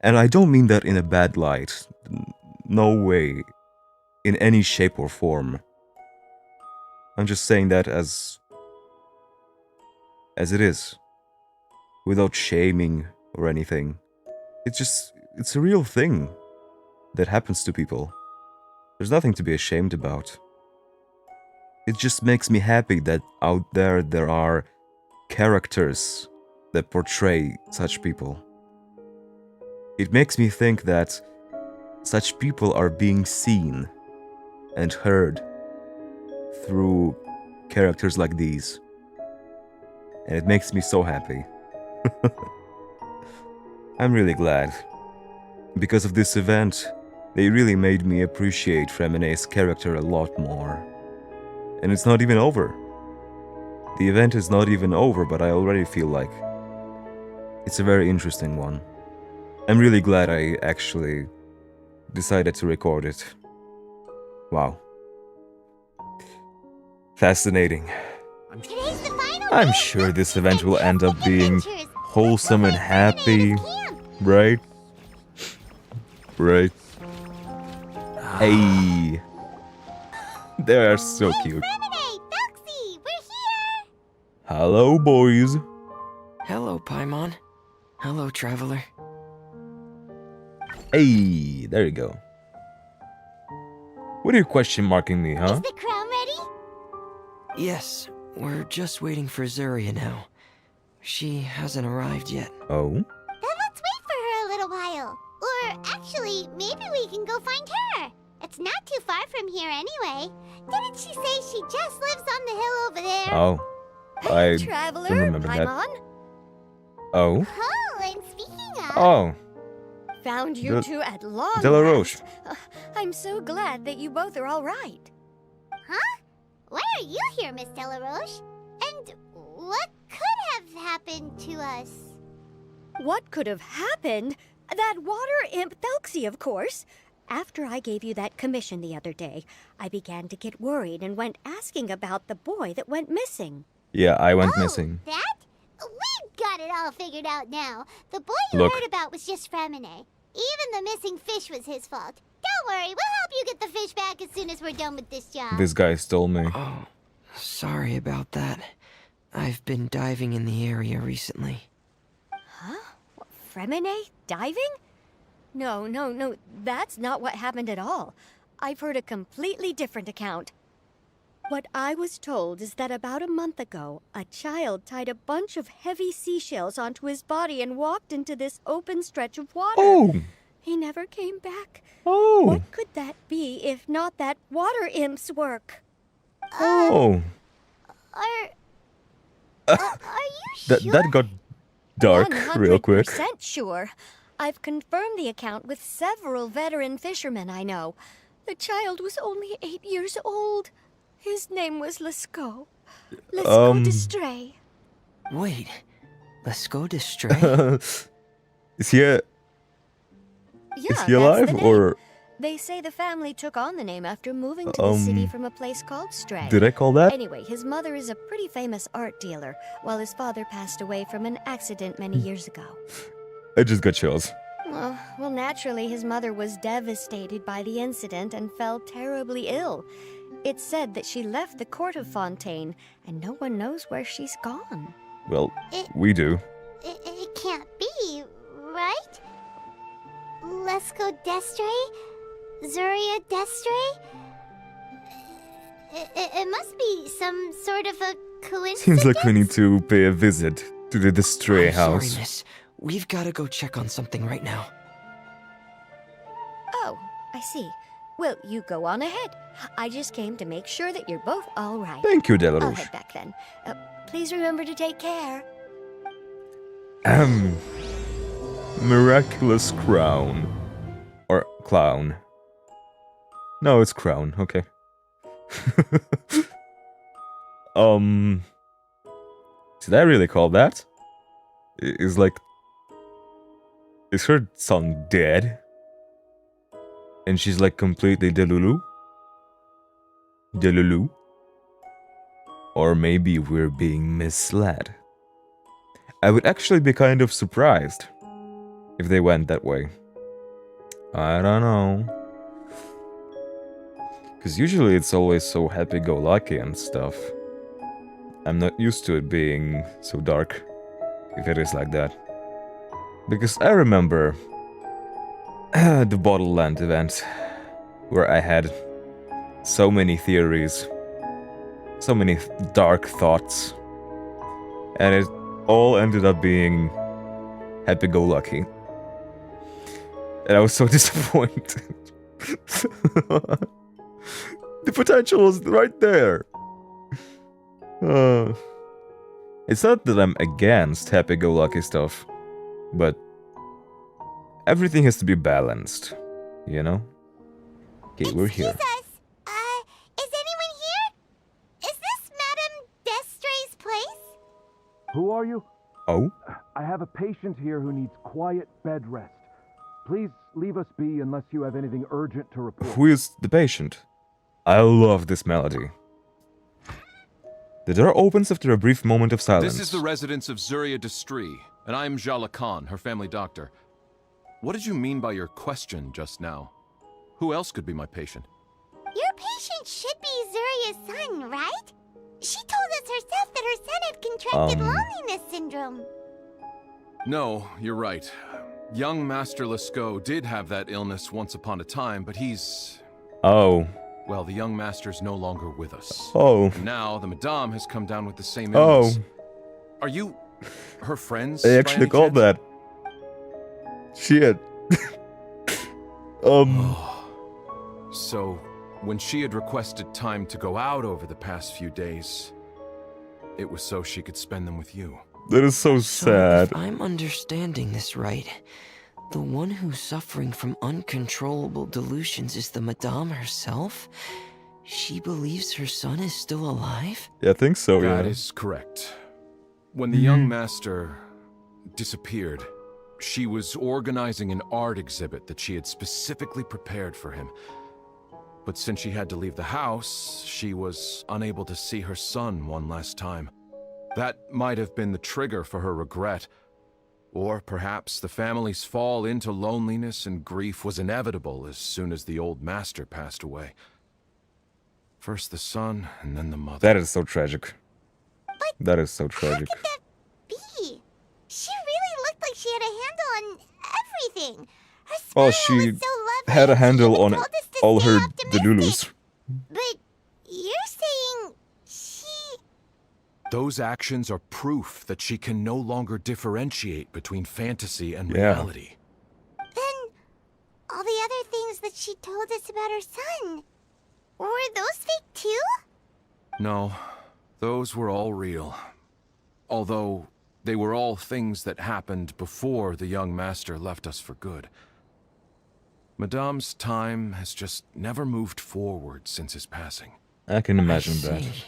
And I don't mean that in a bad light. No way. In any shape or form. I'm just saying that as it is. Without shaming or anything. It's a real thing that happens to people. There's nothing to be ashamed about. It just makes me happy that out there are characters that portray such people. It makes me think that such people are being seen and heard through characters like these. And it makes me so happy. I'm really glad. Because of this event, they really made me appreciate Fremine's character a lot more. And it's not even over. The event is not even over, but I already feel like it's a very interesting one. I'm really glad I actually decided to record it. Wow. Fascinating. Today's the final I'm day. sure this event will end up being Adventures. wholesome and happy, Camp. right? Right. Hey. They are so cute. Fremine, Thelxie, we're here. Hello, boys. Hello, Paimon. Hello, traveler. Hey, there you go. What are you question marking me, huh? Is the crown ready? Yes, we're just waiting for Zuria now. She hasn't arrived yet. Oh? Then let's wait for her a little while. Or actually, maybe we can go find her. It's not too far from here anyway. Didn't she say she just lives on the hill over there? Oh. I Traveler, don't remember that. Paimon, Oh? Oh, and speaking of... Oh. found you De- two at long Delaroche. last. I'm so glad that you both are all right. Huh? Why are you here, Miss Delaroche? And what could have happened to us? What could have happened? That water imp Thelxie, of course. After I gave you that commission the other day, I began to get worried and went asking about the boy that went missing. Yeah, I went Oh, missing. that? We've got it all figured out now. The boy you Look. heard about was just Fremine. Even the missing fish was his fault. Don't worry, we'll help you get the fish back as soon as we're done with this job. This guy stole me. Oh, sorry about that. I've been diving in the area recently. Huh? Fremine? Diving? No, that's not what happened at all. I've heard a completely different account. What I was told is that about a month ago, a child tied a bunch of heavy seashells onto his body and walked into this open stretch of water. Oh! He never came back. Oh! What could that be if not that water imp's work? Oh! Are you sure? That got dark real quick. 100% sure. I've confirmed the account with several veteran fishermen I know. The child was only 8 years old. His name was Lescaut. Lescaut Destray. Wait, let's go Destray? Is he Yeah, is he that's alive the name. or They say the family took on the name after moving to the city from a place called Stray. did I call that? Anyway, his mother is a pretty famous art dealer, while his father passed away from an accident many years ago. I just got chills. Well, naturally, his mother was devastated by the incident and fell terribly ill. It's said that she left the court of Fontaine, and no one knows where she's gone. Well, It- we do. It can't be, right? Lescaut Destray? Zuria Destray? It must be some sort of a coincidence. Seems like we need to pay a visit to the Stray I'm house. Sorry, miss. We've got to go check on something right now. Oh, I see. Well, you go on ahead. I just came to make sure that you're both all right. Thank you, I'll Delarouche. head back then. Please remember to take care. Miraculous crown. Or clown. No, it's crown, okay. Did I really call that? Is her son dead? And she's like completely delulu? Delulu? Or maybe we're being misled. I would actually be kind of surprised if they went that way. I don't know. Because usually it's always so happy-go-lucky and stuff. I'm not used to it being so dark, if it is like that. Because I remember the Bottleland event, where I had so many theories, so many dark thoughts, and it all ended up being happy-go-lucky. And I was so disappointed. The potential was right there. It's not that I'm against happy-go-lucky stuff, but everything has to be balanced, you know? Okay, we're here. Excuse us. Is anyone here? Is this Madame Destray's place? Who are you? Oh? I have a patient here who needs quiet bed rest. Please leave us be unless you have anything urgent to report. Who is the patient? I love this melody. The door opens after a brief moment of silence. This is the residence of Zuria Destry, and I'm Jala Khan, her family doctor. What did you mean by your question just now? Who else could be my patient? Your patient should be Zuria's son, right? She told us herself that her son had contracted loneliness syndrome. No, you're right. Young Master Lescaut did have that illness once upon a time, but he's... Oh. Well, the young master's no longer with us. Oh. Now, the Madame has come down with the same Oh. illness. Are you her friends? They by actually any called chance? that. Shit. So, when she had requested time to go out over the past few days, It was so she could spend them with you. That is so So, sad. if I'm understanding this right, the one who's suffering from uncontrollable delusions is the Madame herself? She believes her son is still alive? Yeah, I think so, That yeah. is correct. When the young master disappeared, she was organizing an art exhibit that she had specifically prepared for him. But since she had to leave the house, she was unable to see her son one last time. That might have been the trigger for her regret. Or perhaps the family's fall into loneliness and grief was inevitable as soon as the old master passed away. First the son, and then the mother. That is so tragic. That is so tragic. How could that be? She really looked like she had a handle on everything. Her smile Well, she was so lovely, had a and she handle even on told us to all stay her optimistic. delulus. But you're saying she... Those actions are proof that she can no longer differentiate between fantasy and Yeah. reality. Then all the other things that she told us about her son, were those fake too? No, those were all real. Although they were all things that happened before the young master left us for good. Madame's time has just never moved forward since his passing. I can imagine I that. see.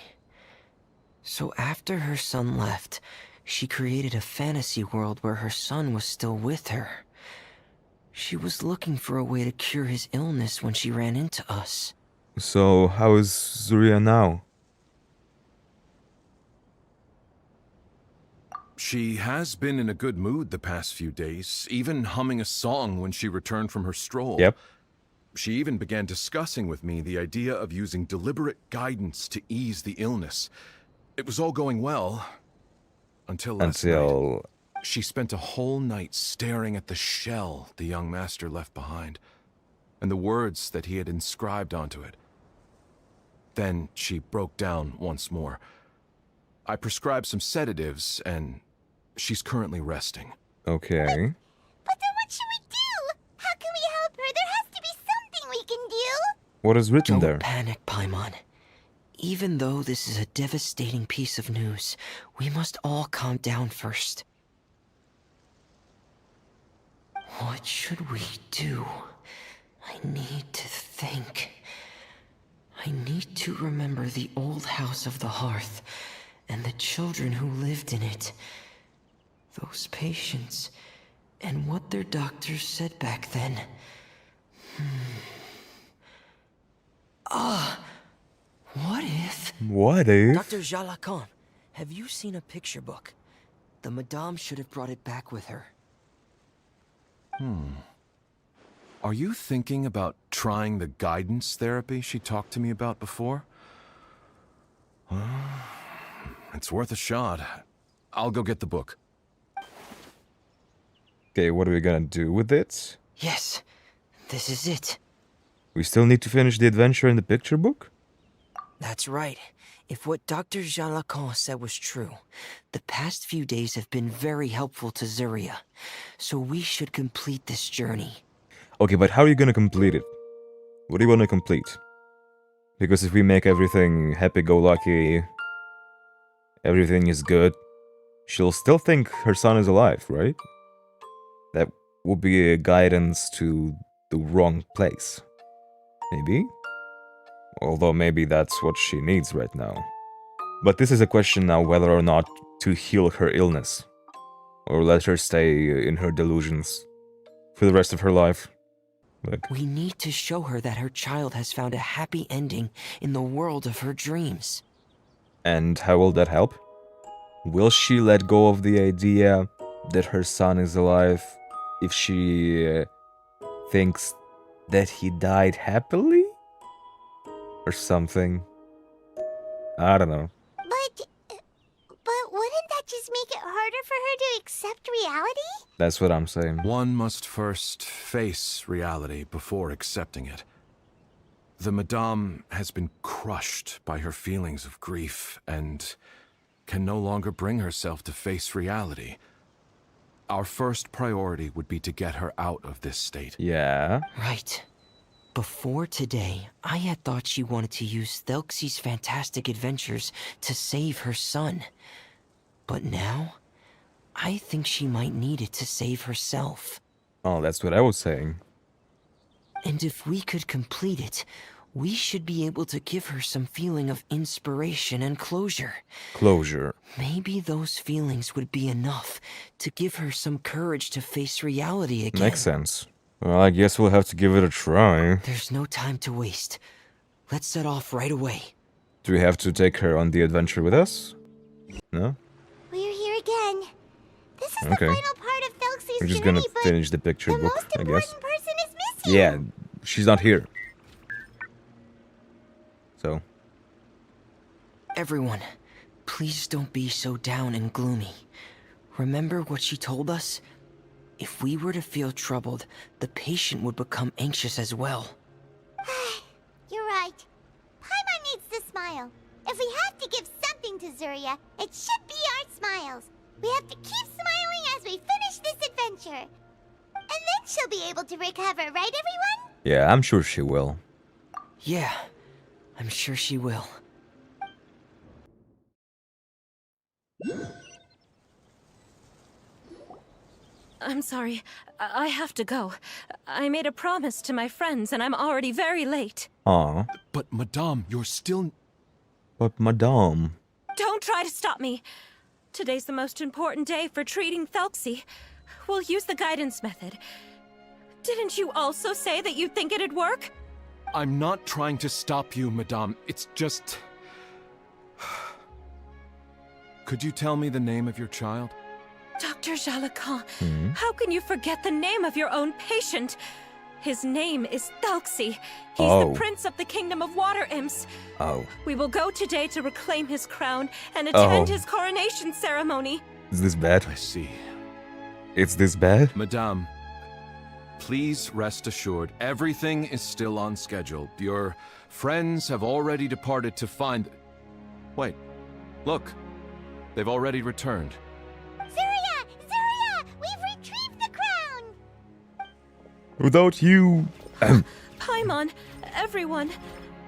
So after her son left, she created a fantasy world where her son was still with her. She was looking for a way to cure his illness when she ran into us. So, how is Zuria now? She has been in a good mood the past few days, even humming a song when she returned from her stroll. Yep. She even began discussing with me the idea of using deliberate guidance to ease the illness. It was all going well, until last night. She spent a whole night staring at the shell the young master left behind, and the words that he had inscribed onto it. Then she broke down once more. I prescribed some sedatives, and she's currently resting. Okay. But then what should we do? How can we help her? There has to be something we can do. What is written Don't there? panic, Paimon. Even though this is a devastating piece of news, we must all calm down first. What should we do? I need to think. I need to remember the old house of the hearth and the children who lived in it. Those patients and what their doctors said back then. What if... What if? Dr. Jalacan, have you seen a picture book? The Madame should have brought it back with her. Are you thinking about trying the guidance therapy she talked to me about before? It's worth a shot. I'll go get the book. Okay, what are we gonna do with it? Yes, this is it. We still need to finish the adventure in the picture book? That's right. If what Dr. Jalacan said was true, the past few days have been very helpful to Zuria. So we should complete this journey. Okay, but how are you gonna complete it? What do you wanna complete? Because if we make everything happy-go-lucky, everything is good, she'll still think her son is alive, right? That would be a guidance to the wrong place. Maybe? Although maybe that's what she needs right now. But this is a question now whether or not to heal her illness. Or let her stay in her delusions for the rest of her life. Like, We need to show her that her child has found a happy ending in the world of her dreams. and how will that help? Will she let go of the idea that her son is alive if she thinks that he died happily? Or something? I don't know. But wouldn't that just make it harder for her to accept reality? That's what I'm saying. One must first face reality before accepting it. The Madame has been crushed by her feelings of grief and can no longer bring herself to face reality. Our first priority would be to get her out of this state. Yeah. Right. Before today, I had thought she wanted to use Thelxie's fantastic adventures to save her son. But now, I think she might need it to save herself. Oh, that's what I was saying. And if we could complete it, we should be able to give her some feeling of inspiration and closure. Closure. Maybe those feelings would be enough to give her some courage to face reality again. Makes sense. Well, I guess we'll have to give it a try. There's no time to waste. Let's set off right away. Do we have to take her on the adventure with us? No? We're here again. This is Okay. the final part of Thelxie's We're just journey, gonna but finish the picture the book, most I important guess. person is missing. Yeah, she's not here. So, Everyone, please don't be so down and gloomy. Remember what she told us? If we were to feel troubled, the patient would become anxious as well. You're right. Paimon needs to smile. If we have to give something to Zuria, it should be our smiles. We have to keep smiling as we finish this adventure. And then she'll be able to recover, right everyone? yeah, I'm sure she will. Yeah, I'm sure she will. I'm sorry. I have to go. I made a promise to my friends, and I'm already very late. Aw, But, Madame, you're still... but Madame. Don't try to stop me. Today's the most important day for treating Thelxie. We'll use the guidance method. Didn't you also say that you think it'd work? I'm not trying to stop you, Madame. It's just... Could you tell me the name of your child? Dr. Jalacan, how can you forget the name of your own patient? His name is Thelxie. He's Oh. the prince of the kingdom of water imps. Oh, We will go today to reclaim his crown and attend Oh. his coronation ceremony. is this bad? I see. It's this bad? Madame, please rest assured, everything is still on schedule. Your friends have already departed to find... Wait, look. They've already returned. Zuria! Zuria! We've retrieved the crown! Without you. Paimon, everyone,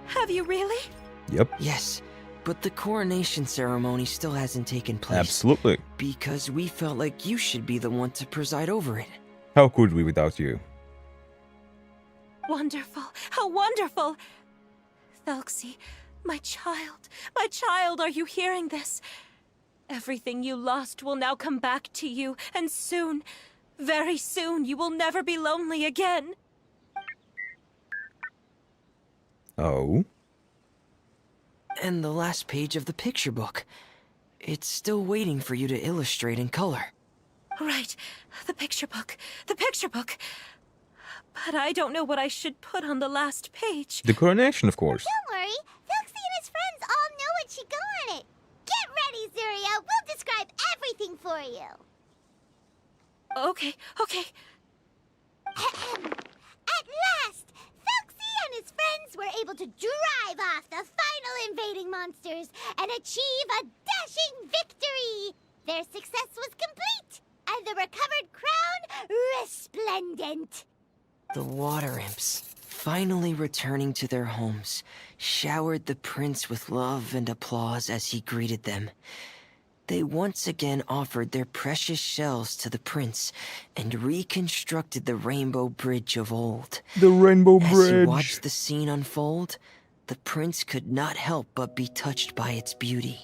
have you really? Yep, Yes, but the coronation ceremony still hasn't taken place. absolutely. Because we felt like you should be the one to preside over it. How could we without you? Wonderful, how wonderful! Thelxie, my child, are you hearing this? Everything you lost will now come back to you, and soon, very soon, you will never be lonely again. Oh? And the last page of the picture book. It's still waiting for you to illustrate in color. Right, the picture book. But I don't know what I should put on the last page. The coronation, of course. Don't worry, Thelxie and his friends all know what should go on it. Get ready, Zuria. We'll describe everything for you. Okay. At last, Thelxie and his friends were able to drive off the final invading monsters and achieve a dashing victory. Their success was complete, and the recovered crown resplendent. The water imps, finally returning to their homes, showered the prince with love and applause as he greeted them. They once again offered their precious shells to the prince and reconstructed the rainbow bridge of old. The Rainbow As he Bridge. watched the scene unfold, the prince could not help but be touched by its beauty.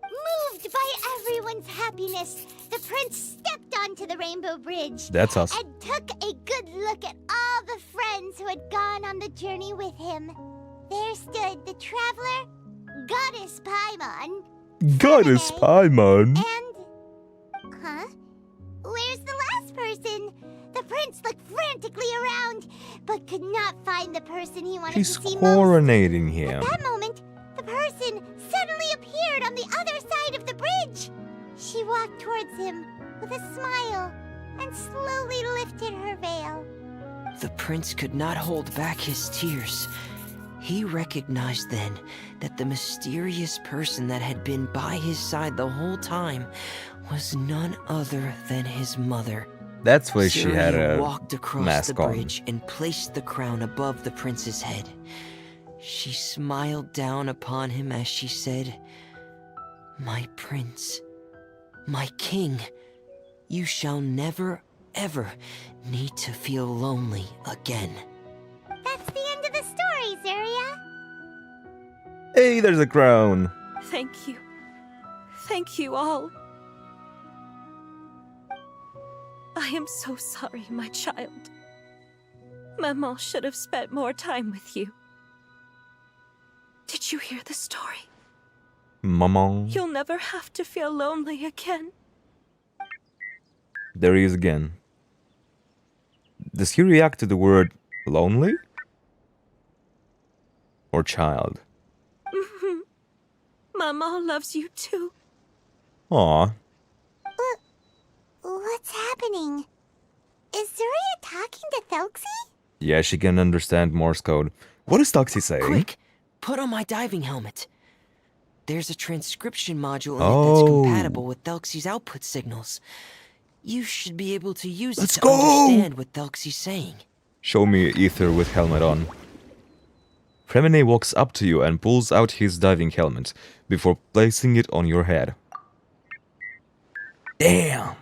Moved by everyone's happiness, the prince stepped onto the rainbow bridge That's us. and took a good look at all the friends who had gone on the journey with him. There stood the traveler, Goddess Paimon, Goddess Paimon. and... Huh? Where's the last person? The prince looked frantically around, but could not find the person he wanted She's to see most. coronating him. At that moment, the person suddenly appeared on the other side of the bridge. She walked towards him with a smile and slowly lifted her veil. The prince could not hold back his tears. He recognized then that the mysterious person that had been by his side the whole time was none other than his mother. That's why she had Syria a walked across mask the on. bridge and placed the crown above the prince's head. She smiled down upon him as she said, "My prince, my king, you shall never, ever need to feel lonely again." That's the end of the story, Zaria. Hey, there's a crown. Thank you. Thank you all. I am so sorry, my child. Maman should have spent more time with you. Did you hear the story? Maman. You'll never have to feel lonely again. There he is again. Does he react to the word lonely? Or child? Maman loves you too. Aw. What's happening? Is Zaria talking to Thelxie? Yeah, she can understand Morse code. What is Thelxie saying? Quick, put on my diving helmet. There's a transcription module in it that's compatible with Thelxie's output signals. You should be able to use Let's it to understand what Thelxie's saying. Show me Ether with helmet on. Fremine walks up to you and pulls out his diving helmet before placing it on your head. Damn!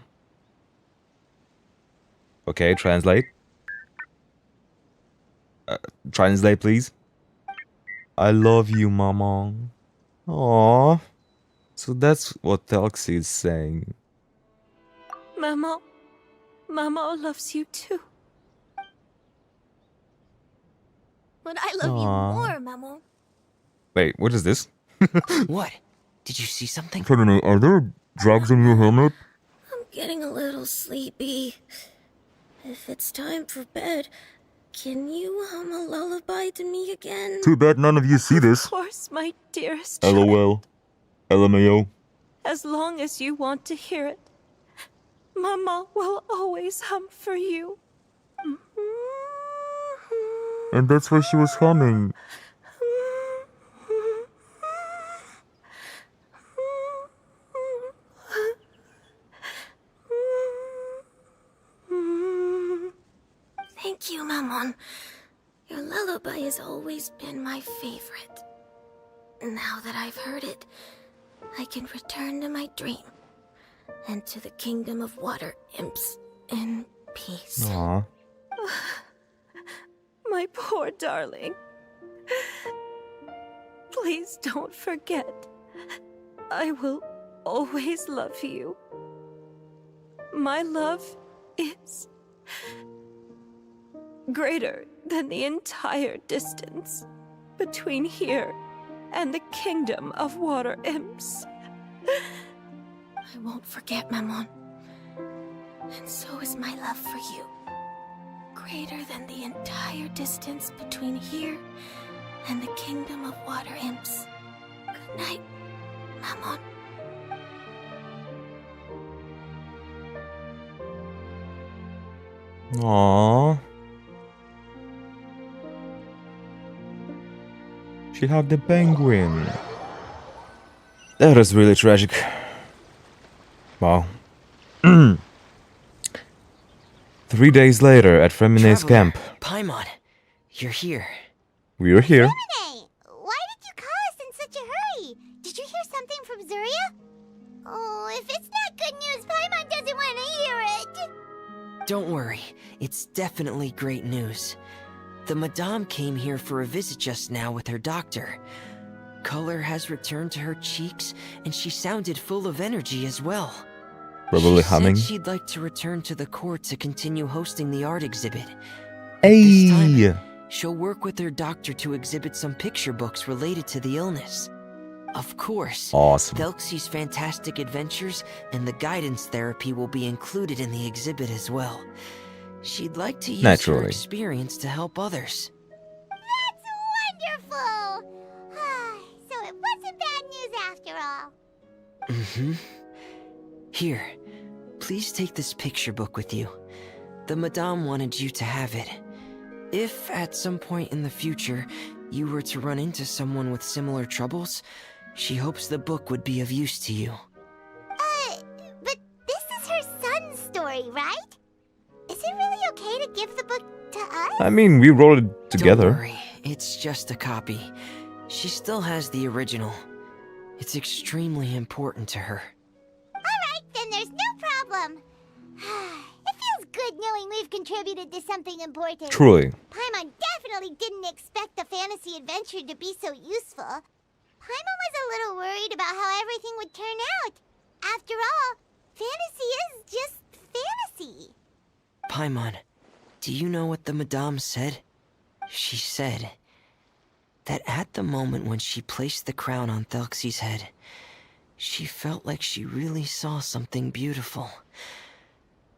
Okay, translate. Translate, please. I love you, Mama. Aww. So that's what Thelxie is saying. Maman loves you too. But I love Aw. you more, Maman. Wait, what is this? What? Did you see something? Fremine, are there drugs in your helmet? I'm getting a little sleepy. If it's time for bed, can you hum a lullaby to me again? Too bad none of you see this. Of course, my dearest child. LOL. LMAO. As long as you want to hear it, Mama will always hum for you. And that's why she was humming. Thank you, Maman. Your lullaby has always been my favorite. Now that I've heard it, I can return to my dream and to the kingdom of water imps in peace. Aww. My poor darling. Please don't forget. I will always love you. My love is greater than the entire distance between here and the kingdom of water imps. I won't forget, Maman. And so is my love for you. Greater than the entire distance between here and the kingdom of water imps. Good night, Maman. Aww. She hugged the penguin. That is really tragic. Wow. 3 days later at Fremine's camp. Paimon, you're here. We're here. Hey, why did you call us in such a hurry? Did you hear something from Zaria? Oh, if it's not good news, Paimon doesn't want to hear it. Don't worry, it's definitely great news. The Madame came here for a visit just now with her doctor. Color has returned to her cheeks, and she sounded full of energy as well. Probably She humming. said she'd like to return to the court to continue hosting the art exhibit. Hey! time, she'll work with her doctor to exhibit some picture books related to the illness. Of course, Awesome. Thelxie's fantastic adventures and the guidance therapy will be included in the exhibit as well. She'd like to use her Naturally. experience to help others. That's wonderful. So it wasn't bad news after all. Mm-hmm. Here, please take this picture book with you. The Madame wanted you to have it. If at some point in the future you were to run into someone with similar troubles, she hopes the book would be of use to you. But this is her son's story, right? I mean, we wrote it together. Don't worry, it's just a copy. She still has the original. It's extremely important to her. Alright, then there's no problem. It feels good knowing we've contributed to something important. Truly. Paimon definitely didn't expect the fantasy adventure to be so useful. Paimon was a little worried about how everything would turn out. After all, fantasy is just fantasy. Paimon, do you know what the Madame said? She said that at the moment when she placed the crown on Thelxie's head, she felt like she really saw something beautiful.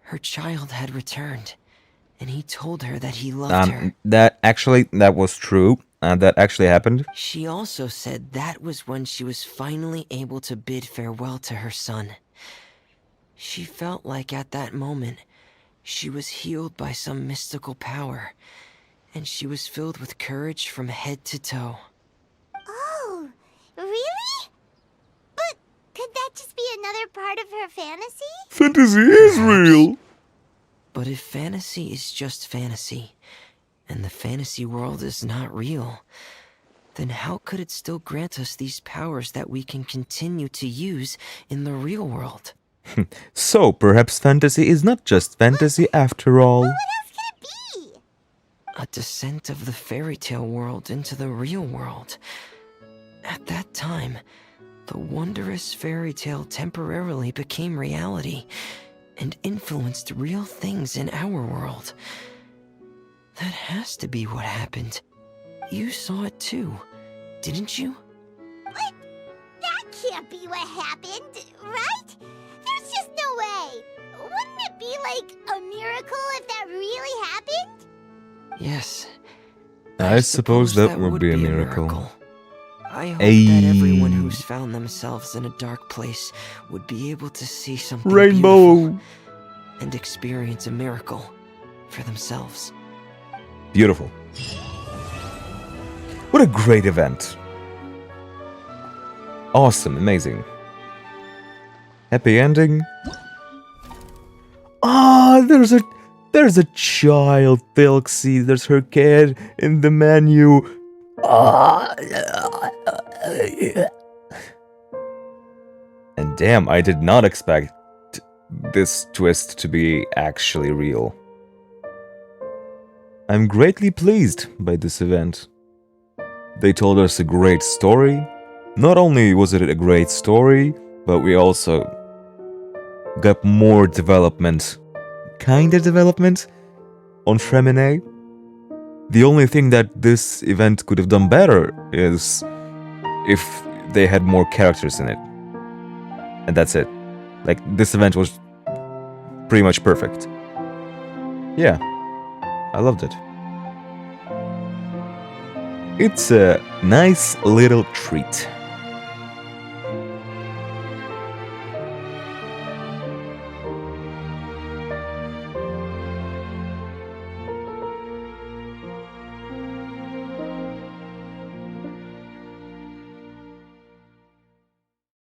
Her child had returned, and he told her that he loved her. That was true. That actually happened. She also said that was when she was finally able to bid farewell to her son. She felt like at that moment, she was healed by some mystical power, and she was filled with courage from head to toe. Oh, really? But could that just be another part of her fantasy? Fantasy is real. But if fantasy is just fantasy, and the fantasy world is not real, then how could it still grant us these powers that we can continue to use in the real world? So, perhaps fantasy is not just fantasy after all. What else could it be? A descent of the fairy tale world into the real world. At that time, the wondrous fairy tale temporarily became reality and influenced real things in our world. That has to be what happened. You saw it too, didn't you? What? That can't be what happened, right? There's just no way. Wouldn't it be like a miracle if that really happened? Yes. I suppose that would be a miracle. I hope that everyone who's found themselves in a dark place would be able to see something Rainbow! beautiful and experience a miracle for themselves. Beautiful. What a great event. Awesome, amazing. Happy ending. Ah, there's a child, Thelxie. There's her kid in the menu. And damn, I did not expect this twist to be actually real. I'm greatly pleased by this event. They told us a great story. Not only was it a great story, but we also got more development. Kinda development on Fremine. The only thing that this event could have done better is if they had more characters in it. And that's it. Like, this event was pretty much perfect. Yeah, I loved it. It's a nice little treat.